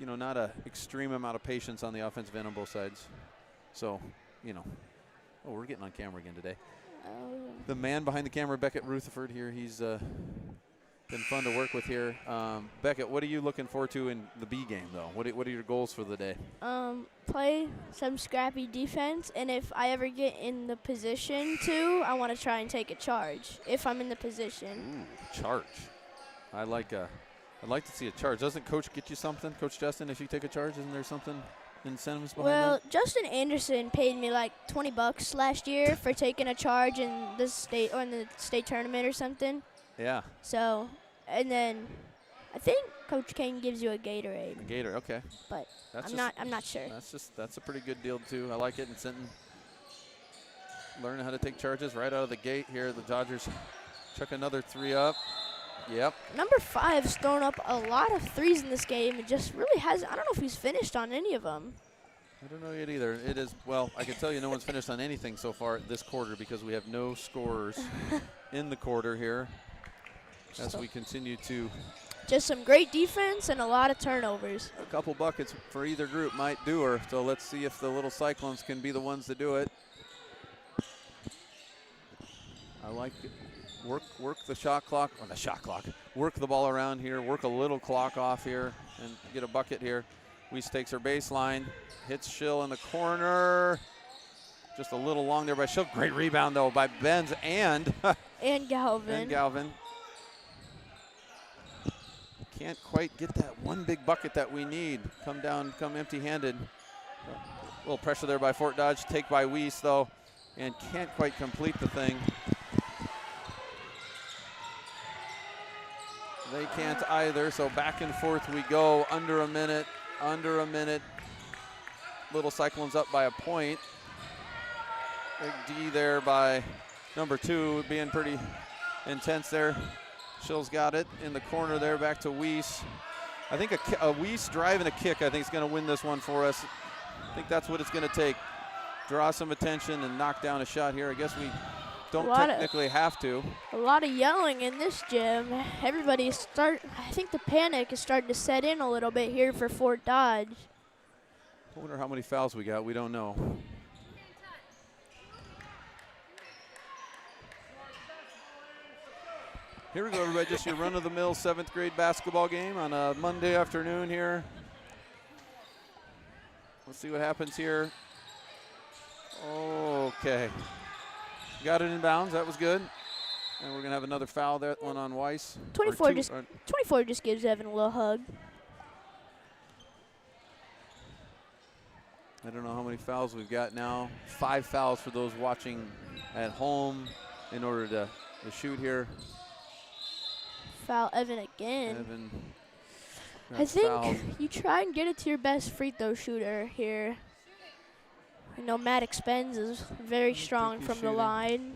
You know, not an extreme amount of patience on the offensive end on both sides. So, you know. Oh, we're getting on camera again today. The man behind the camera, Beckett Rutherford here, he's been fun to work with here. Beckett, what are you looking forward to in the B game, though? What are your goals for the day? Play some scrappy defense, and if I ever get in the position to, I want to try and take a charge, if I'm in the position. Ooh, charge. I'd like to see a charge. Doesn't Coach get you something, Coach Justin, if you take a charge? Isn't there something, incentives behind that? Justin Anderson paid me like $20 last year for taking a charge in the state tournament or something. Yeah. So, and then I think Coach Kane gives you a Gatorade. A Gator, okay. But I'm not sure. That's a pretty good deal too. I like it. And Sinton learning how to take charges right out of the gate here. The Dodgers chuck another 3 up. Yep. Number 5's thrown up a lot of 3s in this game. It just really hasn't. I don't know if he's finished on any of them. I don't know yet either. It is, well, I can tell you no one's finished on anything so far this quarter because we have no scorers in the quarter here as we continue to. Just some great defense and a lot of turnovers. A couple buckets for either group might do her. So let's see if the Little Cyclones can be the ones to do it. I like it. Work the shot clock, or the shot clock. Work the ball around here, work a little clock off here, and get a bucket here. Weiss takes her baseline, hits Schill in the corner. Just a little long there by Schill. Great rebound, though, by Benz and Galvin. Can't quite get that one big bucket that we need. Come empty-handed. A little pressure there by Fort Dodge. Take by Weiss, though, and can't quite complete the thing. They can't either, so back and forth we go. Under a minute. Little Cyclones up by a point. Big D there by number 2, being pretty intense there. Schill's got it in the corner there, back to Weiss. I think a Weiss drive and a kick, I think, is going to win this one for us. I think that's what it's going to take. Draw some attention and knock down a shot here. I guess we don't technically have to. A lot of yelling in this gym. I think the panic is starting to set in a little bit here for Fort Dodge. I wonder how many fouls we got. We don't know. Here we go, everybody. Just your run-of-the-mill 7th grade basketball game on a Monday afternoon here. Let's see what happens here. Okay. Got it in bounds. That was good. And we're going to have another foul, that one on Weiss. 24 just gives Evan a little hug. I don't know how many fouls we've got now. 5 fouls for those watching at home in order to shoot here. Foul Evan again. Evan. I think you try and get it to your best free throw shooter here. I know Maddox Benz is very strong from the line.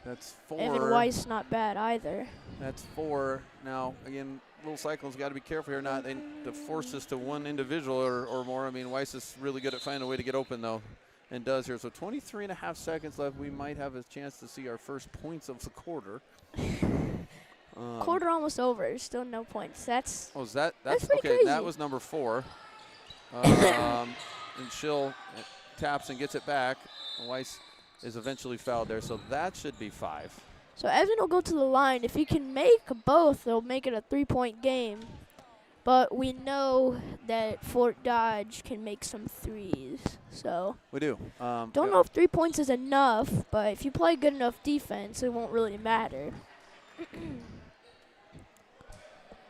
That's 4. Evan Weiss not bad either. That's 4. Now, again, Little Cyclones got to be careful here not to force this to one individual or more. I mean, Weiss is really good at finding a way to get open, though, and does here. So 23.5 seconds left. We might have a chance to see our first points of the quarter. Quarter almost over. Still no points. That's that's pretty okay. crazy. That was number 4. And Schill taps and gets it back. Weiss is eventually fouled there, so that should be 5. So Evan will go to the line. If he can make both, they'll make it a 3-point game. But we know that Fort Dodge can make some threes. So we do. Don't know if 3 points is enough, but if you play good enough defense, it won't really matter.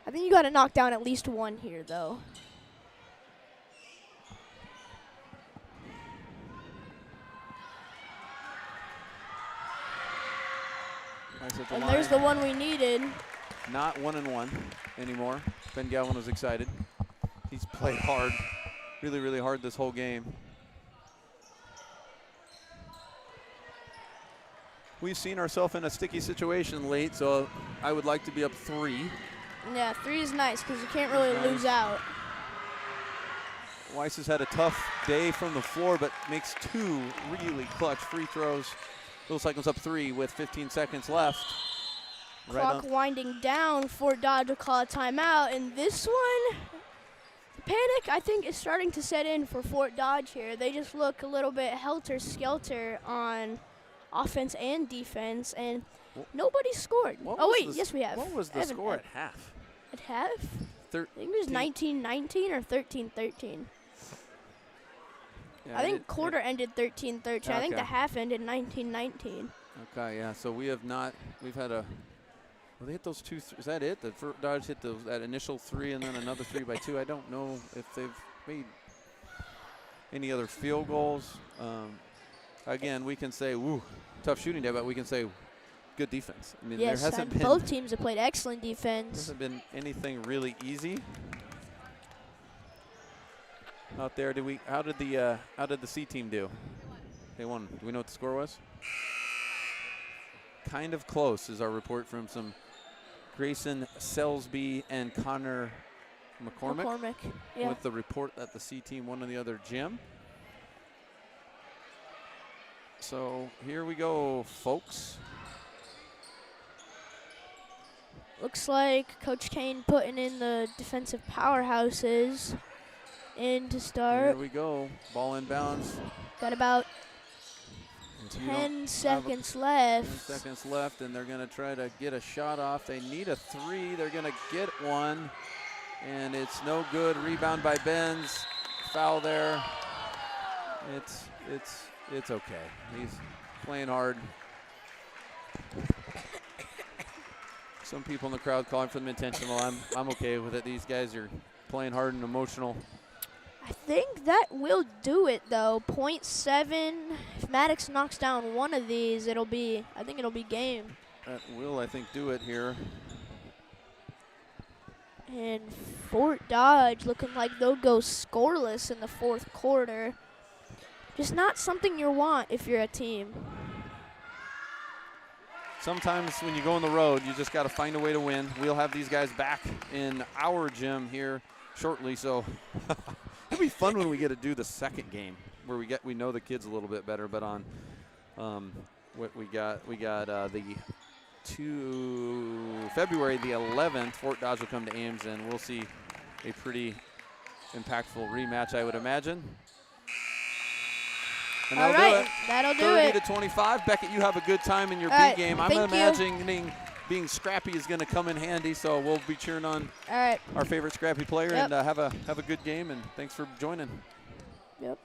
I think you got to knock down at least one here, though. And there's the one we needed. Not 1-1 anymore. Ben Galvin was excited. He's played hard, really, really hard this whole game. We've seen ourselves in a sticky situation late, so I would like to be up 3. Yeah, 3 is nice because you can't really lose out. Weiss has had a tough day from the floor, but makes 2 really clutch free throws. Little Cyclones up 3 with 15 seconds left. Clock winding down. Fort Dodge will call a timeout, and this one, the panic I think is starting to set in for Fort Dodge here. They just look a little bit helter-skelter on offense and defense, and nobody scored. Yes we have. What was the score at half? At half? I think it was 19-19 or 13-13. Yeah, I think quarter ended 13-13. Okay. I think the half ended 19-19. Okay, yeah. So we have not. We've had a. Well, they hit those 2. Is that it? The Dodge hit that initial 3 and then another 3 by 2. I don't know if they've made any other field goals. Again, we can say, "Woo, tough shooting day," but we can say, "Good defense." I mean, yes, there hasn't been. Both teams have played excellent defense. Hasn't been anything really easy out there. How did the C team do? They won. Do we know what the score was? Kind of close is our report from some Grayson Selsby and Connor McCormick. Yeah. With the report that the C team won in the other gym. So here we go, folks. Looks like Coach Kane putting in the defensive powerhouses in to start. Here we go. Ball in bounds. Got about 10 seconds left. 10 seconds left, and they're going to try to get a shot off. They need a 3. They're going to get one, and it's no good. Rebound by Benz. Foul there. It's okay. He's playing hard. Some people in the crowd calling for them intentional. I'm okay with it. These guys are playing hard and emotional. I think that will do it, though. 0.7. If Maddox knocks down one of these, I think it'll be game. That will, I think, do it here. And Fort Dodge looking like they'll go scoreless in the fourth quarter. Just not something you want if you're a team. Sometimes when you go on the road, you just got to find a way to win. We'll have these guys back in our gym here shortly, so it'll be fun when we get to do the second game where we know the kids a little bit better. But on what we got the February the 11th, Fort Dodge will come to Ames, and we'll see a pretty impactful rematch, I would imagine. And All right, that'll do it. 30 to 25. Beckett, you have a good time in your All B right, game. I'm thank you. imagining being scrappy is going to come in handy, so we'll be cheering on All right. our favorite scrappy player. Yep. And have a good game, and thanks for joining. Yep.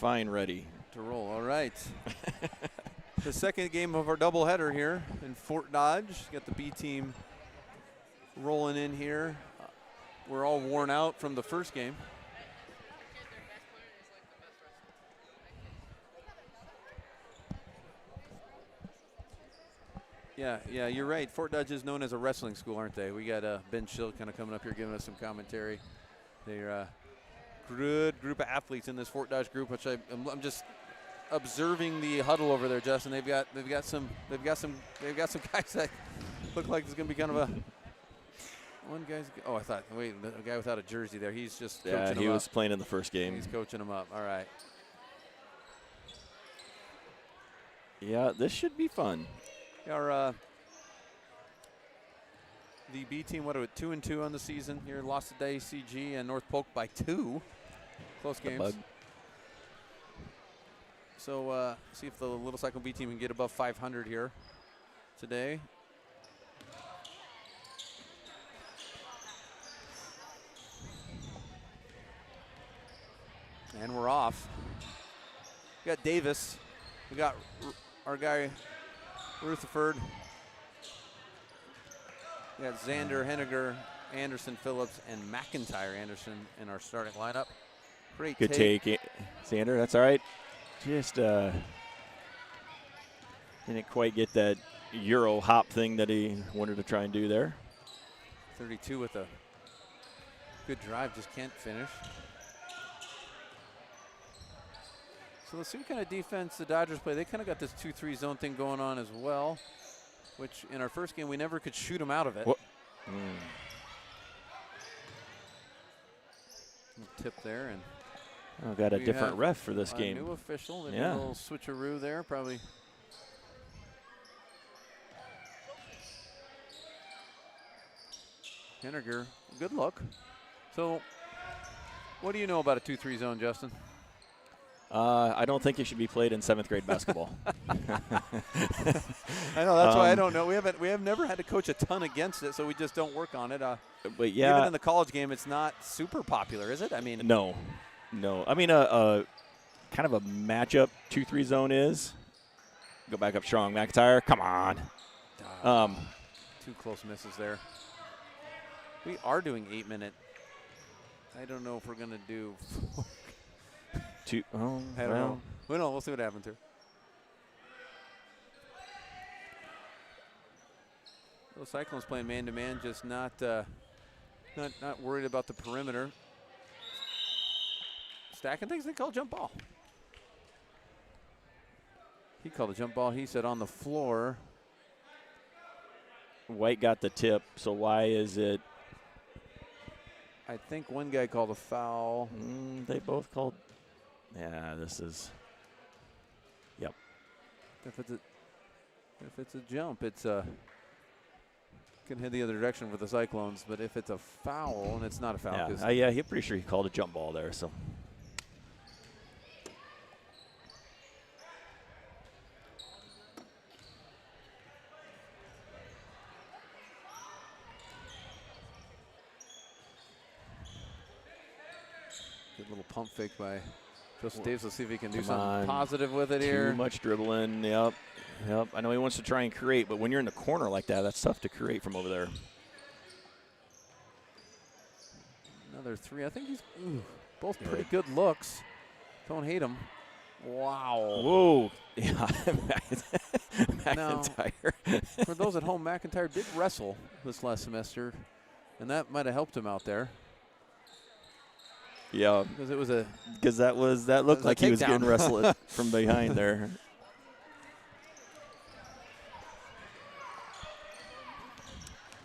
fine ready. To roll. All right. The second game of our doubleheader here in Fort Dodge. Got the B team rolling in here. We're all worn out from the first game. Yeah, you're right. Fort Dodge is known as a wrestling school, aren't they? We got Ben Schill kind of coming up here giving us some commentary. They're a good group of athletes in this Fort Dodge group, which I'm just observing the huddle over there, Justin. They've got some guys that look like it's going to be kind of a one guy's. Oh, I thought. Wait, the guy without a jersey there. He's just coaching Yeah, he them was up. playing in the first game. He's coaching them up. All right. Yeah, this should be fun. Our the B team, what are it, 2-2 on the season here? Lost to ACG and North Polk by 2. Close games. Bug. So see if the Little Cycle B team can get above 500 here today. And we're off. We got Davis. We got our guy Rutherford. We got Xander, Henniger, Anderson, Phillips, and McIntyre Anderson in our starting lineup. Great Good take, Xander. That's all right. Just didn't quite get that Euro hop thing that he wanted to try and do there. 32 with a good drive, just can't finish. So let's see what kind of defense the Dodgers play. They kind of got this 2-3 zone thing going on as well, which in our first game we never could shoot them out of it. Tip there, and oh, got a different ref for this game. New official. They Yeah. did a little switcheroo there, probably. Henniger, good look. So, what do you know about a 2-3 zone, Justin? I don't think it should be played in 7th grade basketball. I know, that's why I don't know. We have never had to coach a ton against it, so we just don't work on it. But yeah, even in the college game, it's not super popular, is it? I mean, no. I mean, a kind of a matchup 2-3 zone is. Go back up strong, McIntyre. Come on. 2 close misses there. We are doing 8-minute. I don't know if we're gonna do. I don't know. We'll see what happens here. Those Cyclones playing man-to-man, just not worried about the perimeter. Stacking things, they call jump ball. He called a jump ball. He said on the floor. White got the tip, so why is it? I think one guy called a foul. They both called. Yeah, this is. Yep. If it's a jump, it's can head the other direction for the Cyclones. But if it's a foul, and it's not a foul, yeah, he's pretty sure he called a jump ball there. So. Good little pump fake by Joseph Davis. Let's see if he can do something positive with it here. Too much dribbling. Yep. I know he wants to try and create, but when you're in the corner like that, that's tough to create from over there. Another 3. I think he's both pretty good looks. Don't hate him. Wow. Whoa. Yeah. McIntyre. For those at home, McIntyre did wrestle this last semester, and that might have helped him out there. Yeah, because that looked like he was getting wrestled from behind there.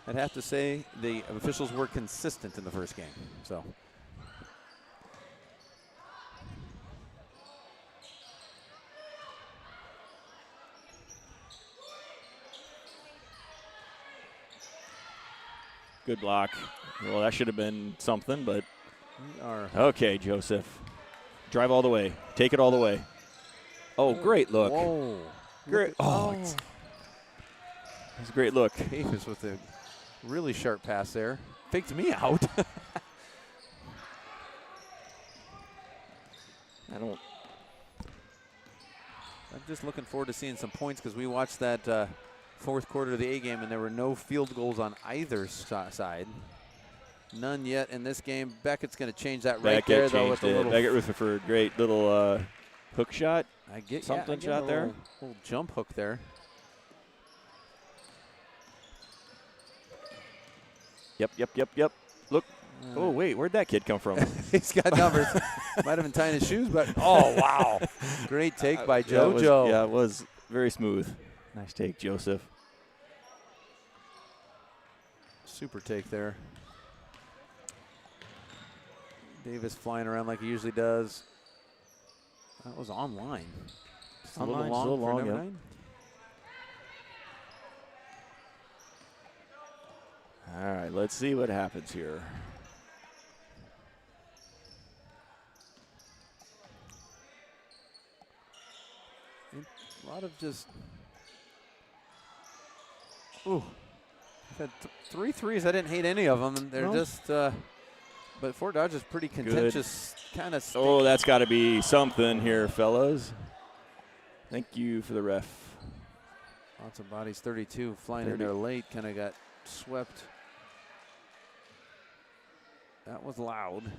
I'd have to say the officials were consistent in the first game. So. Good block. Well, that should have been something, but. Okay, Joseph. Drive all the way. Take it all the way. Oh, great look. Whoa. Great. Oh, it's a great look. Davis with a really sharp pass there. Faked me out. I'm just looking forward to seeing some points because we watched that fourth quarter of the A game and there were no field goals on either side. None yet in this game. Beckett's going to change that right there, though, with a little. Beckett Rutherford, great little hook shot. I get something shot there. Little jump hook there. Yep. Look. Oh, wait, where'd that kid come from? He's got numbers. Might have been tying his shoes, but oh, wow. Great take by JoJo. Yeah, it was very smooth. Nice take, Joseph. Super take there. Davis flying around like he usually does. That was online. Just a little long, yeah. 9. All right, let's see what happens here. A lot of just. Ooh. I've had 3 threes. I didn't hate any of them. They're just. But Fort Dodge is pretty contentious kind of. Oh, that's got to be something here, fellas. Thank you for the ref. Lots of bodies. 32 flying in there late. Kind of got swept. That was loud.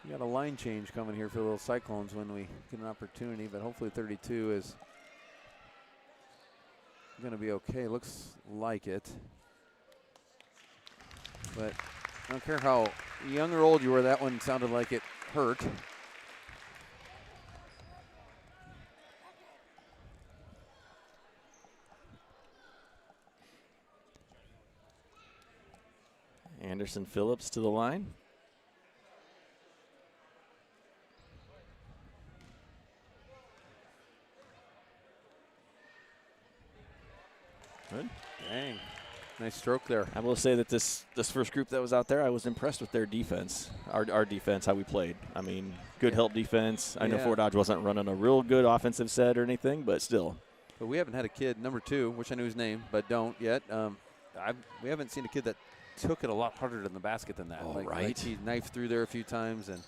We got a line change coming here for the little Cyclones when we get an opportunity, but hopefully 32 is going to be okay. Looks like it. But I don't care how young or old you were, that one sounded like it hurt. Anderson Phillips to the line. Good. Dang. Nice stroke there. I will say that this first group that was out there, I was impressed with their defense, our defense, how we played. I mean, good help defense. I know Fort Dodge wasn't running a real good offensive set or anything, but still. But we haven't had a kid, number 2, wish I knew his name, but don't yet. We haven't seen a kid that took it a lot harder to the basket than that. Like he knifed through there a few times. And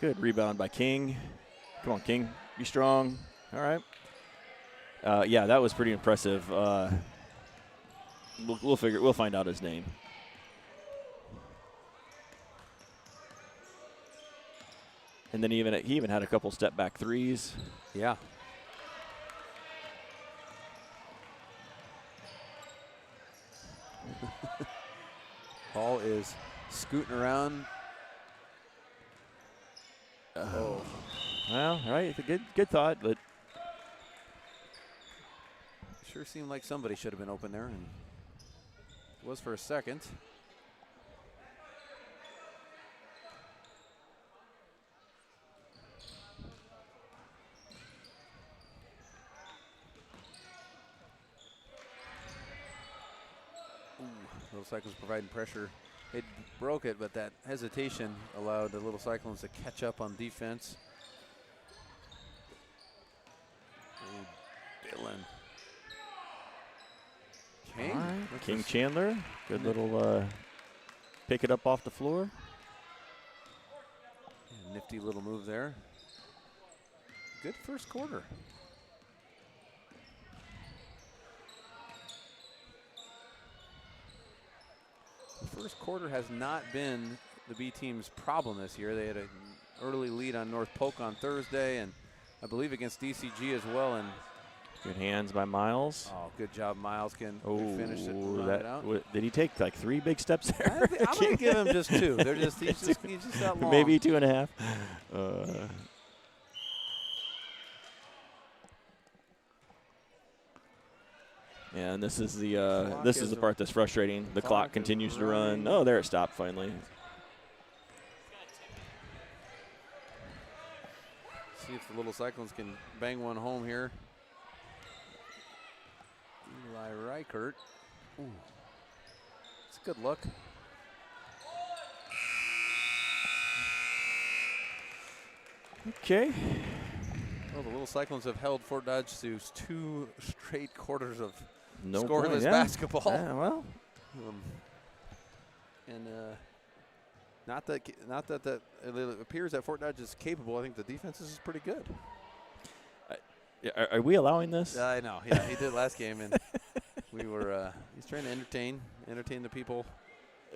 good rebound by King. Come on, King. Be strong. All right. Yeah, that was pretty impressive. We'll find out his name. And then he even had a couple step back threes. Yeah. Ball is scooting around. Oh. Well, all right, good thought, but sure seemed like somebody should have been open there, and it was for a second. Little Cyclones providing pressure. It broke it, but that hesitation allowed the Little Cyclones to catch up on defense. Ooh, Dylan. King. Right. King Chandler. Good little pick it up off the floor. Yeah, nifty little move there. Good first quarter. The first quarter has not been the B team's problem this year. They had an early lead on North Polk on Thursday, and I believe against DCG as well. And good hands by Miles. Oh, good job, Miles. Can finish it, it out. Did he take like 3 big steps there? I'm going to give him just 2. They're just he's just that long. Maybe 2.5. Yeah, and this is the part that's frustrating. The clock continues to run. Oh, there it stopped finally. See if the Little Cyclones can bang one home here. Eli Reichert. Ooh. It's a good look. Okay. Well, the Little Cyclones have held Fort Dodge to 2 straight quarters of no scoreless basketball. Yeah, well. Not that it appears that Fort Dodge is capable. I think the defense is pretty good. Are we allowing this? I know. Yeah, he did last game, and we were. He's trying to entertain the people.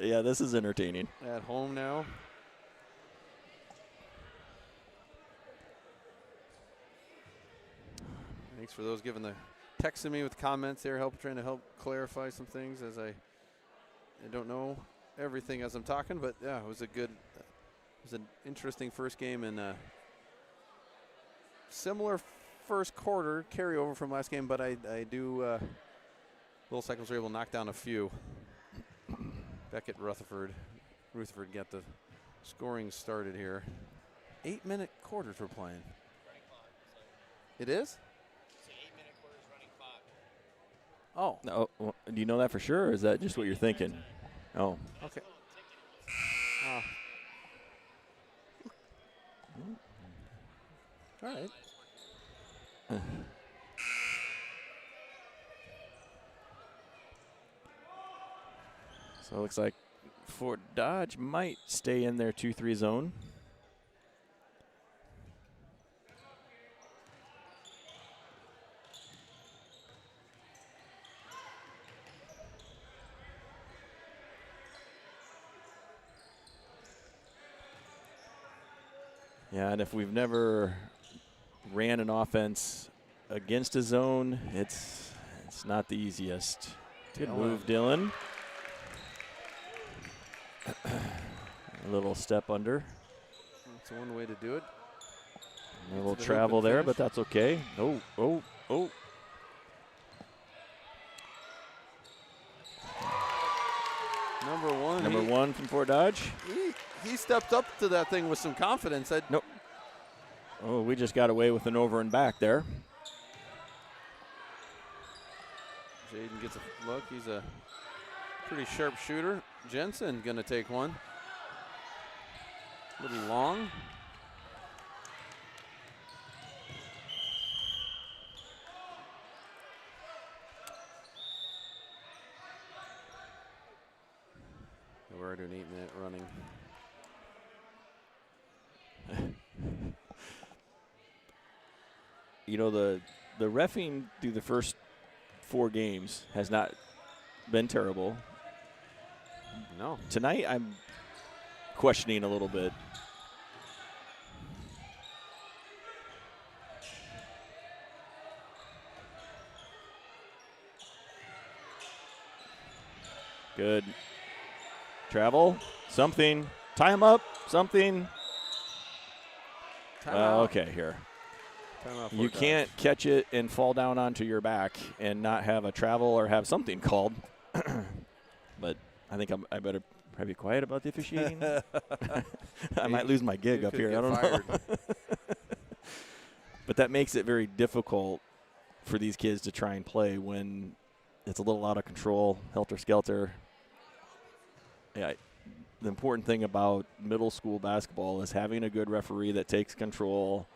Yeah, this is entertaining. At home now. Thanks for those giving the texting me with comments there, trying to help clarify some things as I don't know everything as I'm talking, but yeah, it was an interesting first game and similar first quarter carryover from last game, but I do Little Cycles were able to knock down a few. Beckett Rutherford got the scoring started here. 8-minute quarters we're playing. It is? It's an 8-minute quarters running clock. Oh. No, well, do you know that for sure, or is that just what you're thinking? Oh. Okay. All right. So it looks like Fort Dodge might stay in their 2-3 zone. Yeah, and if we've never ran an offense against a zone, it's not the easiest. Good move, Dylan. A little step under. That's one way to do it. A little travel there, but that's okay. Oh. Number one from Fort Dodge. He stepped up to that thing with some confidence. Nope. Oh, we just got away with an over and back there. Jaden gets a look. He's a pretty sharp shooter. Jensen going to take one. A little long. We're already an 8-minute running. You know, the reffing through the first 4 games has not been terrible. No. Tonight I'm questioning a little bit. Good. Travel. Something. Time up. Something. Okay, here. You can't catch it and fall down onto your back and not have a travel or have something called. But I think I better probably be quiet about the officiating. I might lose my gig up here. I don't know. But that makes it very difficult for these kids to try and play when it's a little out of control, helter-skelter. Yeah, the important thing about middle school basketball is having a good referee that takes control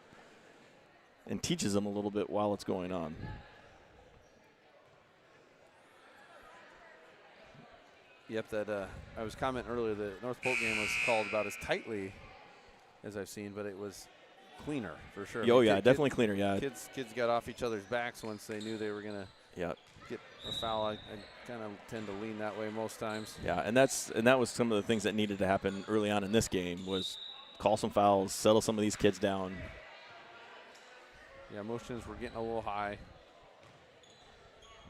and teaches them a little bit while it's going on. Yep, that I was commenting earlier the North Polk game was called about as tightly as I've seen, but it was cleaner for sure. Oh, yeah, definitely cleaner, yeah. Kids got off each other's backs once they knew they were going to get a foul. I kind of tend to lean that way most times. Yeah, and that was some of the things that needed to happen early on in this game was call some fouls, settle some of these kids down. Yeah, emotions were getting a little high.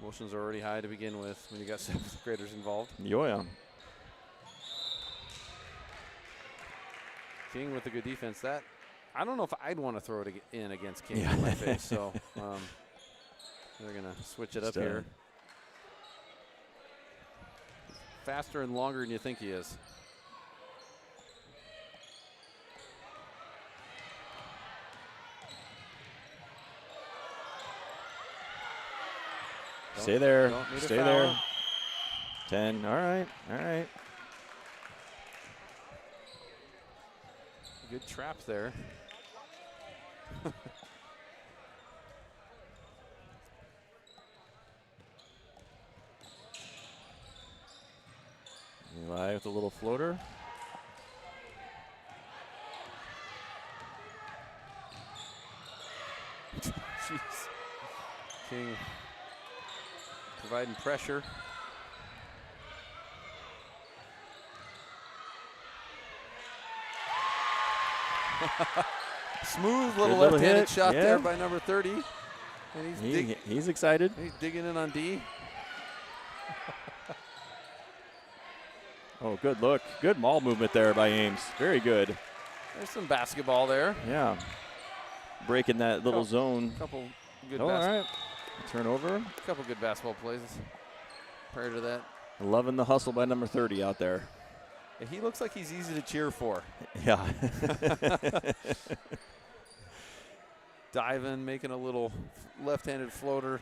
Emotions are already high to begin with when you got 7th graders involved. Oh, yeah. King with a good defense. That I don't know if I'd want to throw it in against King in my face. So they're going to switch it up here. Faster and longer than you think he is. Stay there. Stay there. 10. All right. Good trap there. Eli with a little floater. jeez. King providing pressure. Smooth little Good little left-handed hit, shot yeah. there by number 30. And He's excited. he's digging in on D. Oh, good look. Good ball movement there by Ames. Very good. There's some basketball there. Yeah. Breaking that little zone. Couple good All right. Turnover. couple good basketball plays prior to that. Loving the hustle by number 30 out there. Yeah, he looks like he's easy to cheer for. Yeah. Diving, making a little left-handed floater.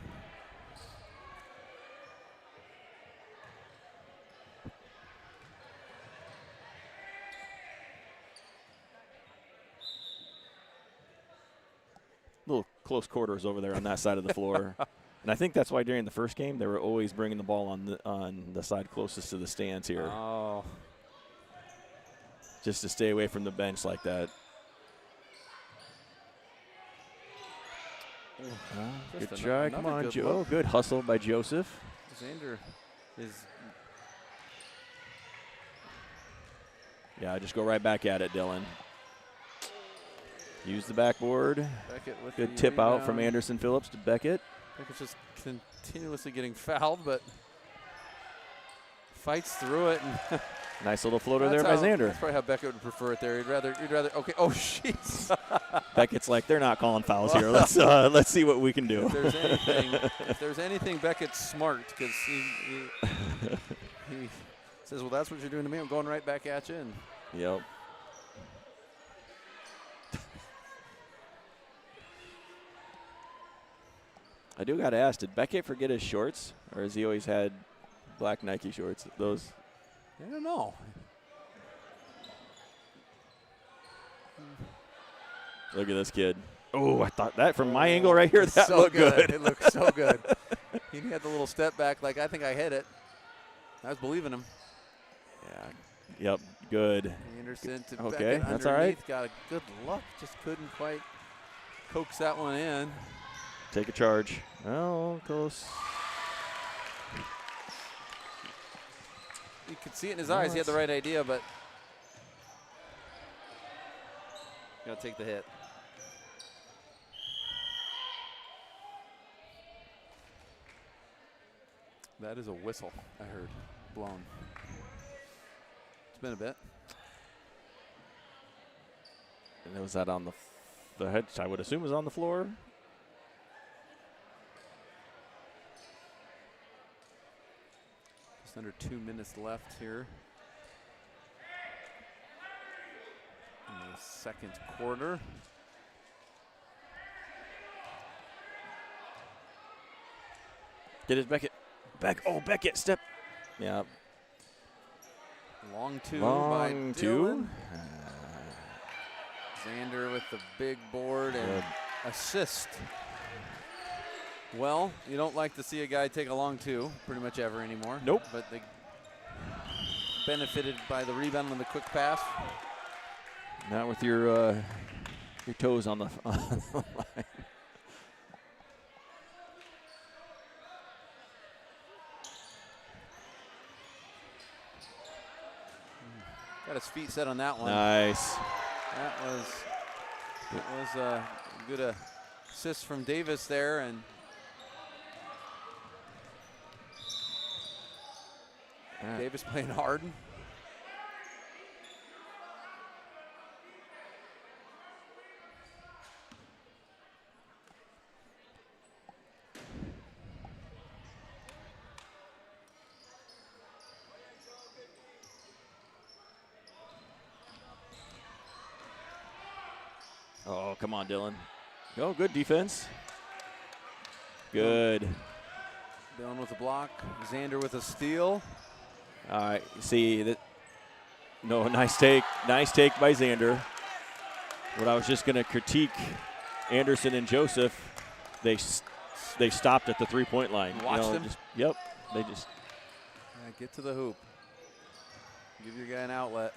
Little close quarters over there on that side of the floor. And I think that's why during the first game they were always bringing the ball on the side closest to the stands here. Oh. Just to stay away from the bench like that. Good try. Come on, Joe. Good hustle by Joseph. Xander is. Yeah, just go right back at it, Dylan. Use the backboard. Beckett with Good the tip out from rebound. Anderson Phillips to Beckett. Beckett's just continuously getting fouled, but fights through it. And Nice little floater that's there by how- Xander. That's probably how Beckett would prefer it there. You'd rather. Okay. Oh, jeez. Beckett's like, they're not calling fouls here. Let's see what we can do. If there's anything, Beckett's smart because he says, "Well, that's what you're doing to me. I'm going right back at you." And Yep. I do got to ask, did Beckett forget his shorts? Or has he always had black Nike shorts? Those. I don't know. Look at this kid. Oh, I thought that from my angle right here, It's that so looked good. It looked so good. He had the little step back, like I think I hit it. I was believing him. Yeah. Yep. Good. Anderson to Okay, Beckett that's all right. underneath. Got a good look. Just couldn't quite coax that one in. Take a charge. Oh, close. You could see it in his eyes. He had the right idea, but got to take the hit. That is a whistle I heard blown. It's been a bit. And was that on the head? I would assume was on the floor. Just under 2 minutes left here in the second quarter. Get his Beckett. Beckett, step. Yeah. Long two Long by two. Dylan. Xander with the big board and Good. assist. Well, you don't like to see a guy take a long two pretty much ever anymore. Nope. But they benefited by the rebound and the quick pass. Not with your toes on the line. Got his feet set on that one. Nice. That was a good assist from Davis there, and Davis playing hard. Oh, come on, Dylan. Oh, good defense. Good. Dylan with a block. Xander with a steal. All right, see that. No, nice take. Nice take by Xander. What I was just going to critique Anderson and Joseph, they stopped at the three-point line. Watched them? Yep. They just. Get to the hoop. Give your guy an outlet.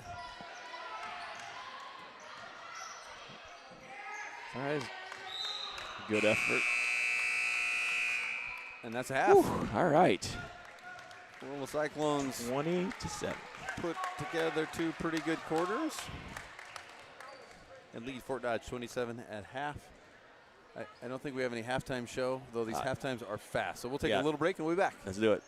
All right. Good effort. And that's a half. Whew, all right. Well, the Cyclones 20-7. put together 2 pretty good quarters and lead Fort Dodge 27 at half. I don't think we have any halftime show, though these halftimes are fast. So we'll take a little break and we'll be back. Let's do it.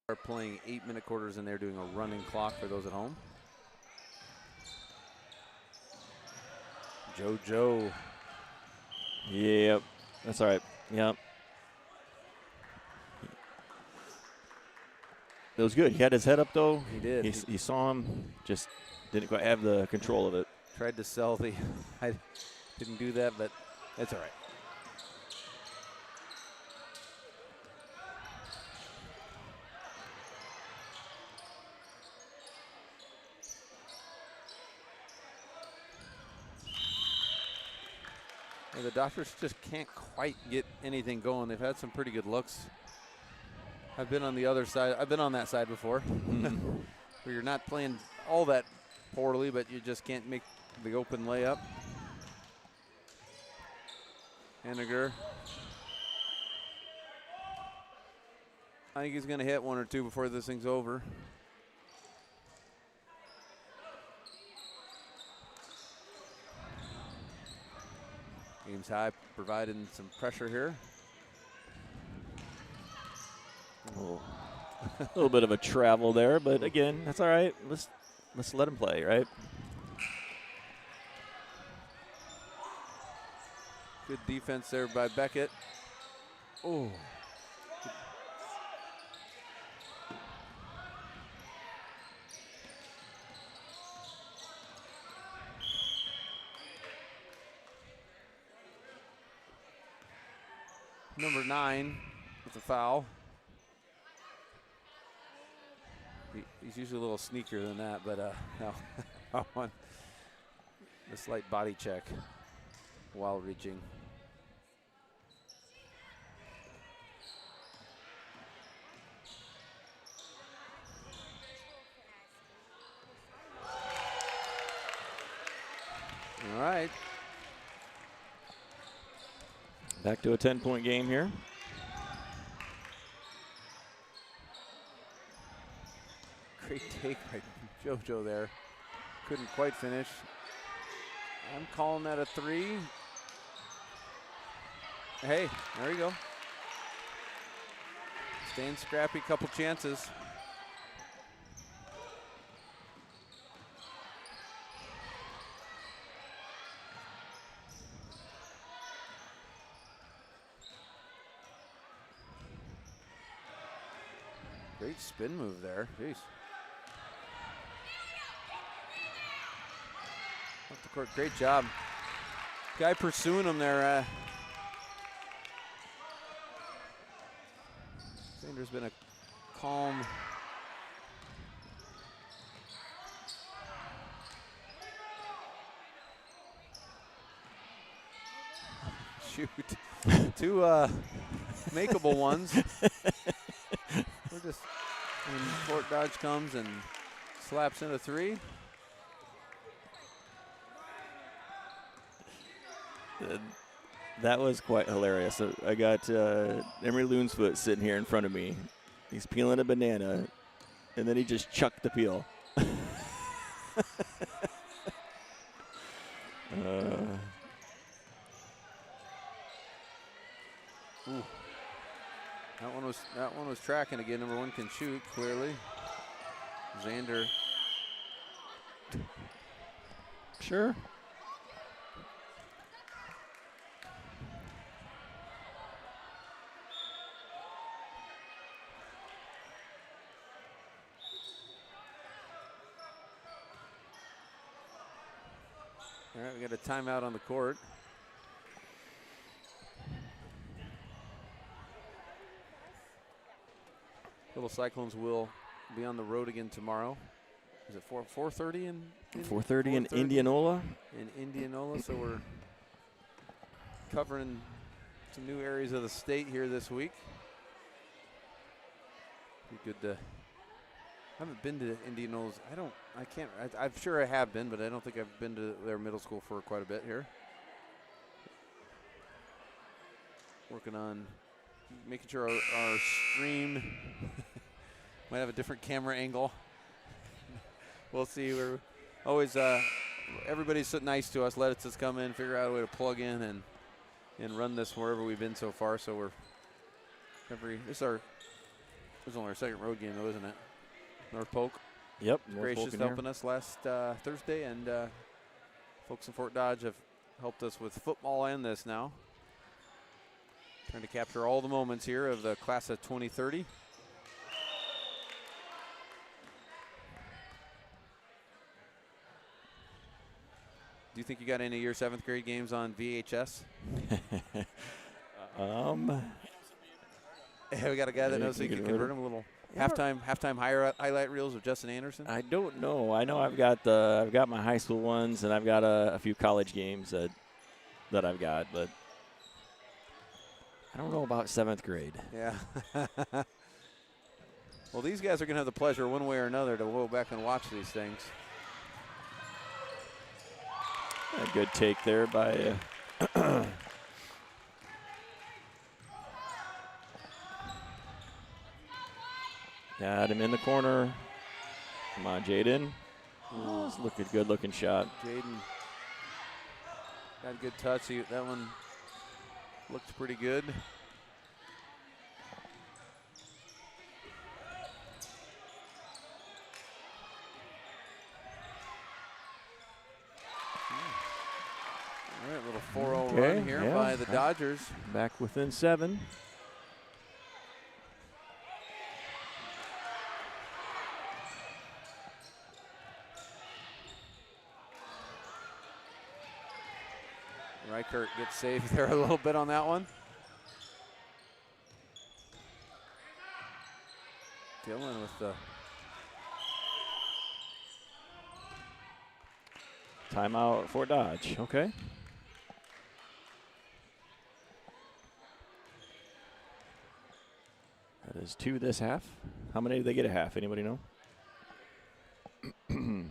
Are playing 8-minute quarters and they're doing a running clock for those at home. JoJo. Yep. That's all right. Yep. It was good. He had his head up, though. He did. He saw him, just didn't quite have the control of it. Tried to sell the – I didn't do that, but that's all right. And the Doctors just can't quite get anything going. They've had some pretty good looks. I've been on the other side. I've been on that side before, where you're not playing all that poorly, but you just can't make the open layup. Henniger. I think he's going to hit one or two before this thing's over. Ames High providing some pressure here. A little bit of a travel there, but again, that's all right. Let's let him play, right? Good defense there by Beckett. Oh, number 9 with a foul. He's usually a little sneakier than that, but no. That one, the slight body check while reaching. All right. Back to a 10-point game here. Great take by JoJo there. Couldn't quite finish. I'm calling that a 3. Hey, there you go. Staying scrappy, couple chances. Great spin move there. Jeez. Off the court, great job. Guy pursuing him there. Sanders been a calm. Shoot. 2 makeable ones. We're just, when Fort Dodge comes and slaps in a 3. That was quite hilarious. I got Emery Loonsfoot sitting here in front of me. He's peeling a banana, and then he just chucked the peel. Ooh. That one was tracking again. Number 1 can shoot clearly. Xander. Sure. All right, we got a timeout on the court. Little Cyclones will be on the road again tomorrow. Is it 4:30 in 4:30 in Indianola? In Indianola, so we're covering some new areas of the state here this week. Be good to. I haven't been to Indianola's. I'm sure I have been, but I don't think I've been to their middle school for quite a bit here. Working on making sure our stream might have a different camera angle. We'll see. We're always everybody's so nice to us. Let us come in, figure out a way to plug in and run this wherever we've been so far. So this is only our second road game though, isn't it? North Polk. Yep. Gracious helping us last Thursday, and folks in Fort Dodge have helped us with football and this now. Trying to capture all the moments here of the class of 2030. Do you think you got any of your 7th grade games on VHS? Yeah, we got a guy that knows he can convert them a little. Halftime highlight reels of Justin Anderson. I don't know. I know I've got my high school ones, and I've got a few college games that I've got, but I don't know about 7th grade. Yeah. Well, these guys are going to have the pleasure one way or another to go back and watch these things. A good take there by got him in the corner. Come on, Jaden. Oh, it's looking good looking shot. Jaden got a good touch. That one looked pretty good. All right, little 4-0 run here by the Dodgers. Back within 7. Reichert gets saved there a little bit on that one. Dylan with the timeout for Dodge. Okay. That is 2 this half. How many did they get a half? Anybody know? I'm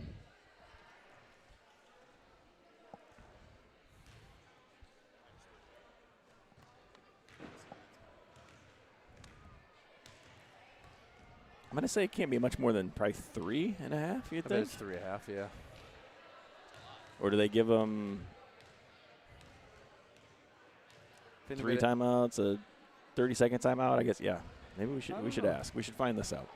going to say it can't be much more than probably 3.5, you'd I bet think? it's 3.5, yeah. Or do they give them 3 timeouts, a 30-second timeout? I guess, yeah. Maybe we should ask. We should find this out.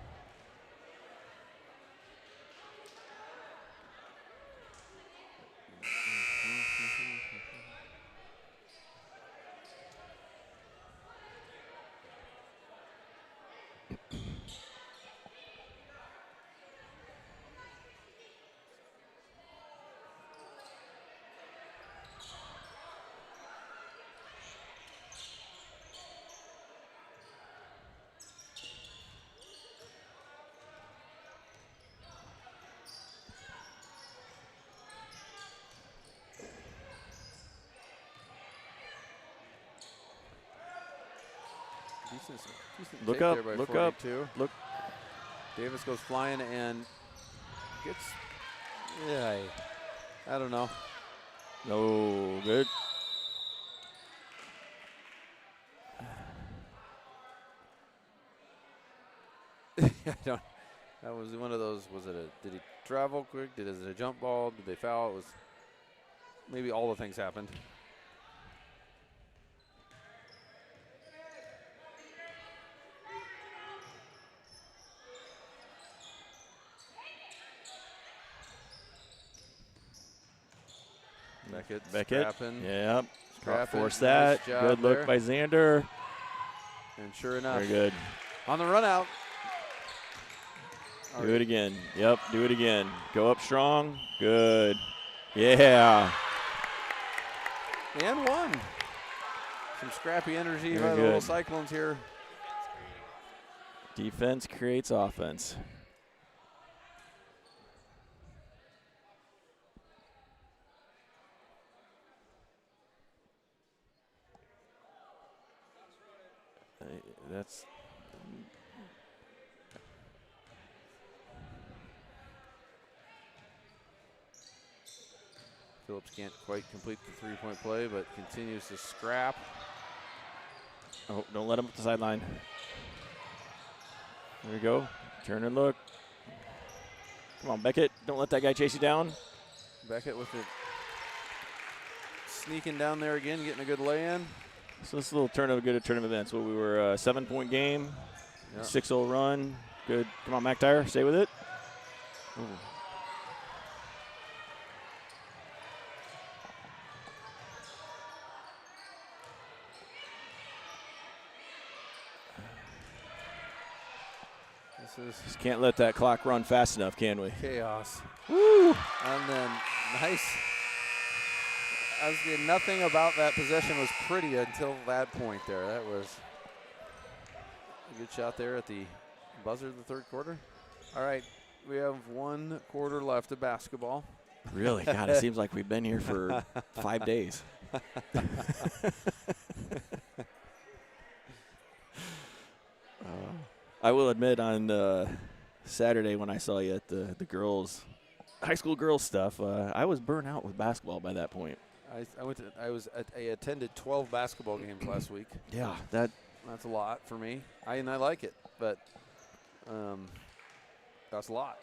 Decent Look take up, there by look up, 42. look. Davis goes flying and gets, yeah, I don't know. No, good. I don't. That was one of those. Was it a? Did he travel quick? Did it a jump ball? Did they foul? It was maybe all the things happened. Beckett. Scrapping. Yep. Scrapping. Force Nice that. job Good look there. by Xander. And sure enough, Very good. on the run out. Do it again. Yep, do it again. Go up strong. Good. Yeah. And one. Some scrappy energy Very by the little good. Cyclones here. Defense creates offense. That's Phillips can't quite complete the three-point play, but continues to scrap. oh, don't let him up the sideline. There we go. Turn and look. Come on, Beckett. Don't let that guy chase you down. Beckett with it sneaking down there again, getting a good lay-in. So this is a little turn of events. Well, we were a 7-point game, Yep. 6-0 run. Good. Come on, McTire. Stay with it. Ooh. This is Just can't let that clock run fast enough, can we? chaos. Woo! And then nice. I was getting nothing about that possession was pretty until that point there. That was a good shot there at the buzzer of the third quarter. All right, we have 1 quarter left of basketball. Really? God, it seems like we've been here for 5 days. I will admit on Saturday when I saw you at the girls, high school girls stuff, I was burnt out with basketball by that point. I attended 12 basketball games last week. Yeah, That's a lot for me. I like it, but that's a lot.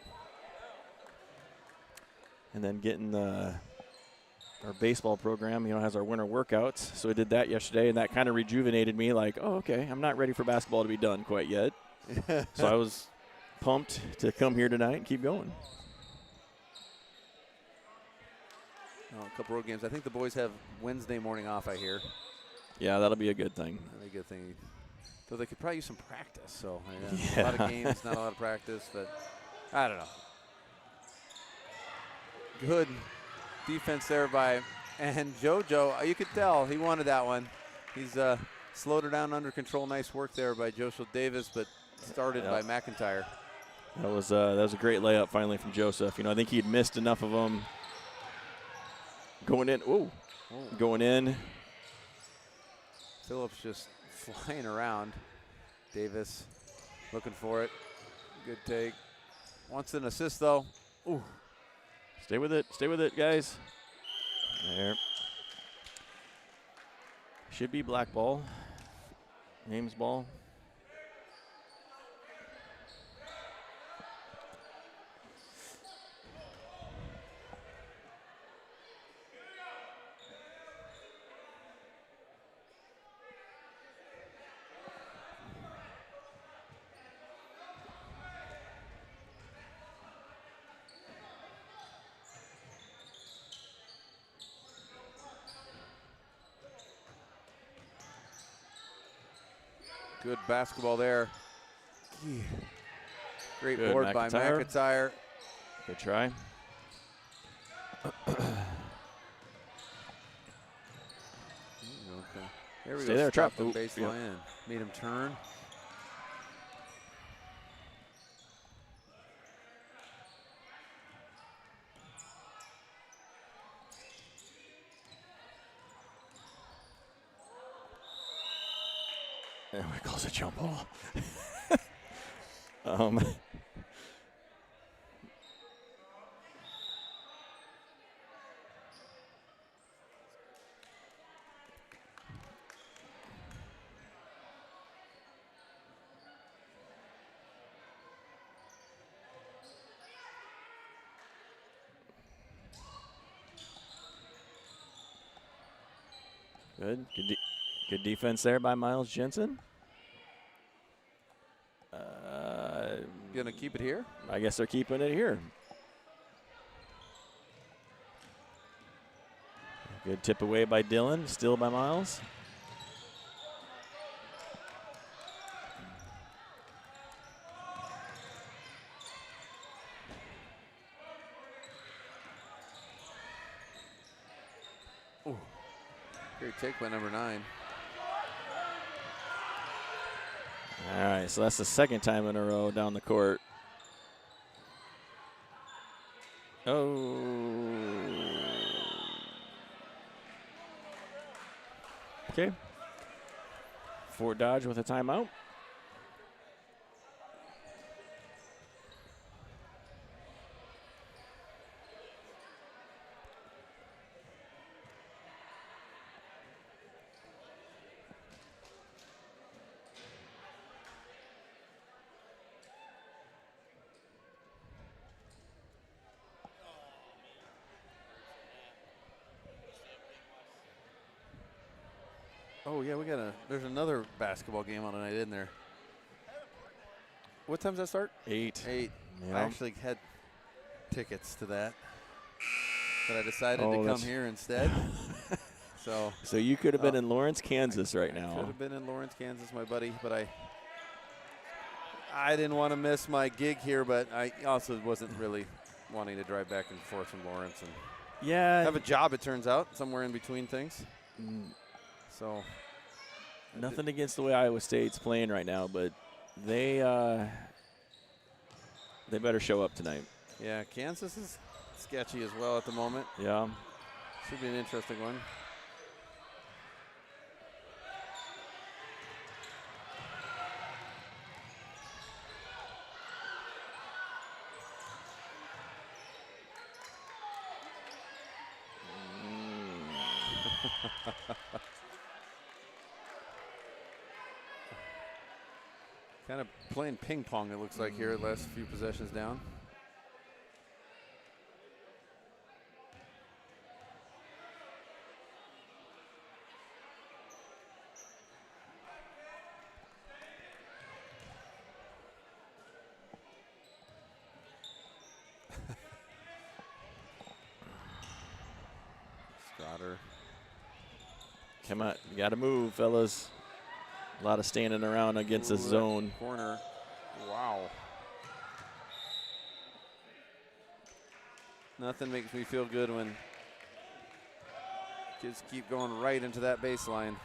and then getting our baseball program, has our winter workouts. So I did that yesterday, and that kind of rejuvenated me. Like, oh, okay, I'm not ready for basketball to be done quite yet. So I was pumped to come here tonight and keep going. A couple road games. I think the boys have Wednesday morning off, I hear. Yeah, that'll be a good thing. That'll be a good thing. So they could probably use some practice. So Yeah. a lot of games, not a lot of practice, but I don't know. Good defense there by, and JoJo, you could tell he wanted that one. He's slowed her down under control. Nice work there by Joseph Davis, but started by McIntyre. That was a great layup finally from Joseph. You know, I think he had missed enough of them going in. Ooh, going in. Phillips just flying around. Davis looking for it. Good take. Wants an assist though. Ooh. Stay with it, guys. There. Should be black ball. Ames ball. Good basketball there. Great Good, board by McIntyre. Good try. Here we Stay go. there, Stop trap. the Ooh, baseline and made him turn. There we go, a jump ball. Good defense there by Miles Jensen. Gonna keep it here? I guess they're keeping it here. Good tip away by Dylan, still by Miles. Ooh. Great take by number 9. All right, so that's the second time in a row down the court. Oh. Okay. Fort Dodge with a timeout. Oh yeah, there's another basketball game on tonight, isn't there? What time does that start? 8. 8. Yeah. I actually had tickets to that, but I decided to come here instead. So you could have been in Lawrence, Kansas right now. Could have been in Lawrence, Kansas, my buddy, but I didn't want to miss my gig here, but I also wasn't really wanting to drive back and forth from Lawrence and have a job, it turns out, somewhere in between things. So nothing against the way Iowa State's playing right now, but they better show up tonight. Yeah, Kansas is sketchy as well at the moment. Yeah. Should be an interesting one. Kind of playing ping pong, it looks like here, last few possessions down. Strotter. Come on, you got to move, fellas. A lot of standing around against the zone. Corner. Wow. Nothing makes me feel good when kids keep going right into that baseline.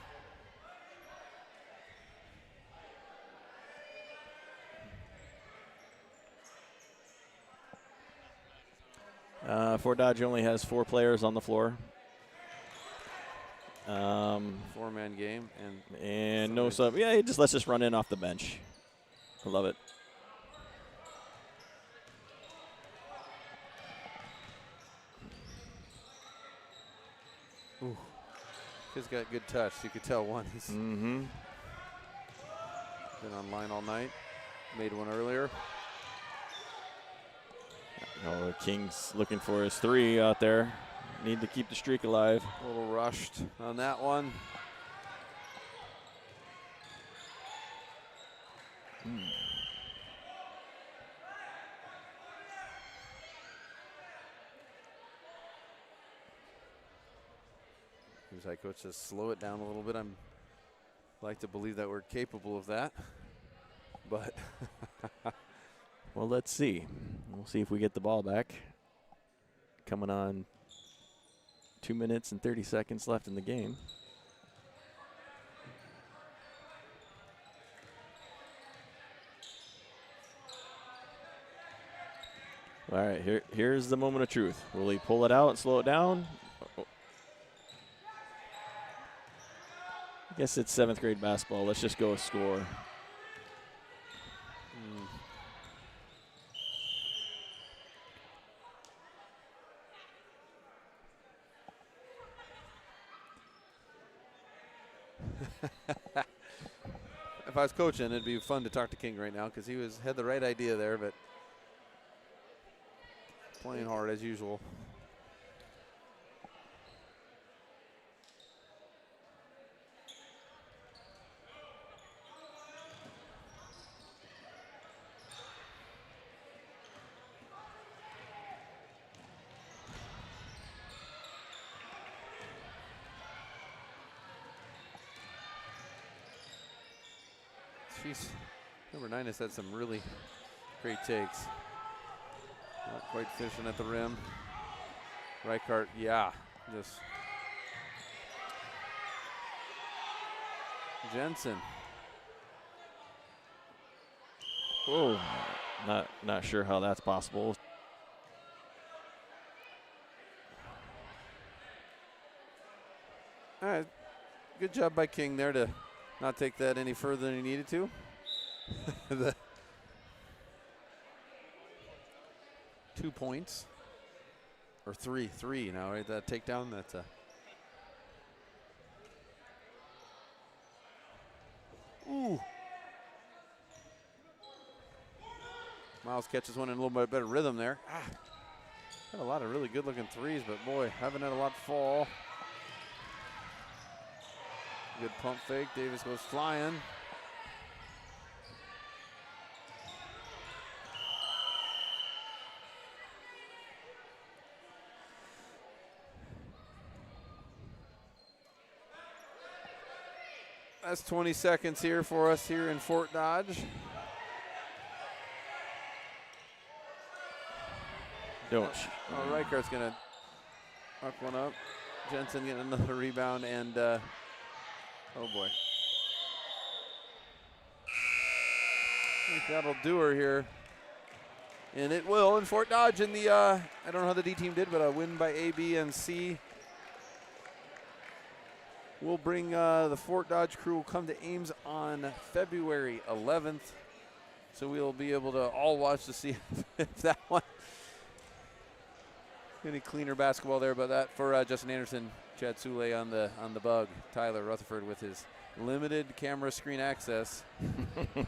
Fort Dodge only has 4 players on the floor. 4-man game. And no sub. Yeah, let's just run in off the bench. I love it. Ooh. Kid's got good touch. You could tell one. He's been online all night. Made one earlier. Oh, King's looking for his 3 out there. Need to keep the streak alive. A little rushed on that one. Here's head coach says slow it down a little bit. I'm like to believe that we're capable of that, but well, let's see. We'll see if we get the ball back. Coming on 2 minutes and 30 seconds left in the game. All right, here's the moment of truth. Will he pull it out and slow it down? I guess it's 7th grade basketball. Let's just go with score. If I was coaching, it'd be fun to talk to King right now because he had the right idea there, but playing hard as usual. Jeez, number 9 has had some really great takes. Not quite fishing at the rim. Reichart, yeah, just Jensen. Whoa, not sure how that's possible. All right, good job by King there to not take that any further than he needed to. The 2 points, or three now, right? That takedown, that's a. Ooh. Miles catches one in a little bit better rhythm there. Had a lot of really good looking threes, but boy, haven't had a lot fall. Good pump fake. Davis goes flying. That's 20 seconds here for us here in Fort Dodge. Don't. Oh, Reichert's going to knock one up. Jensen getting another rebound, and oh boy. I think that'll do her here. And it will in Fort Dodge in the, I don't know how the D team did, but a win by A, B, and C. We'll bring the Fort Dodge crew will come to Ames on February 11th. So we'll be able to all watch to see if that one, any cleaner basketball there. But that for Justin Anderson, Chad Sule on the bug, Tyler Rutherford with his limited camera screen access.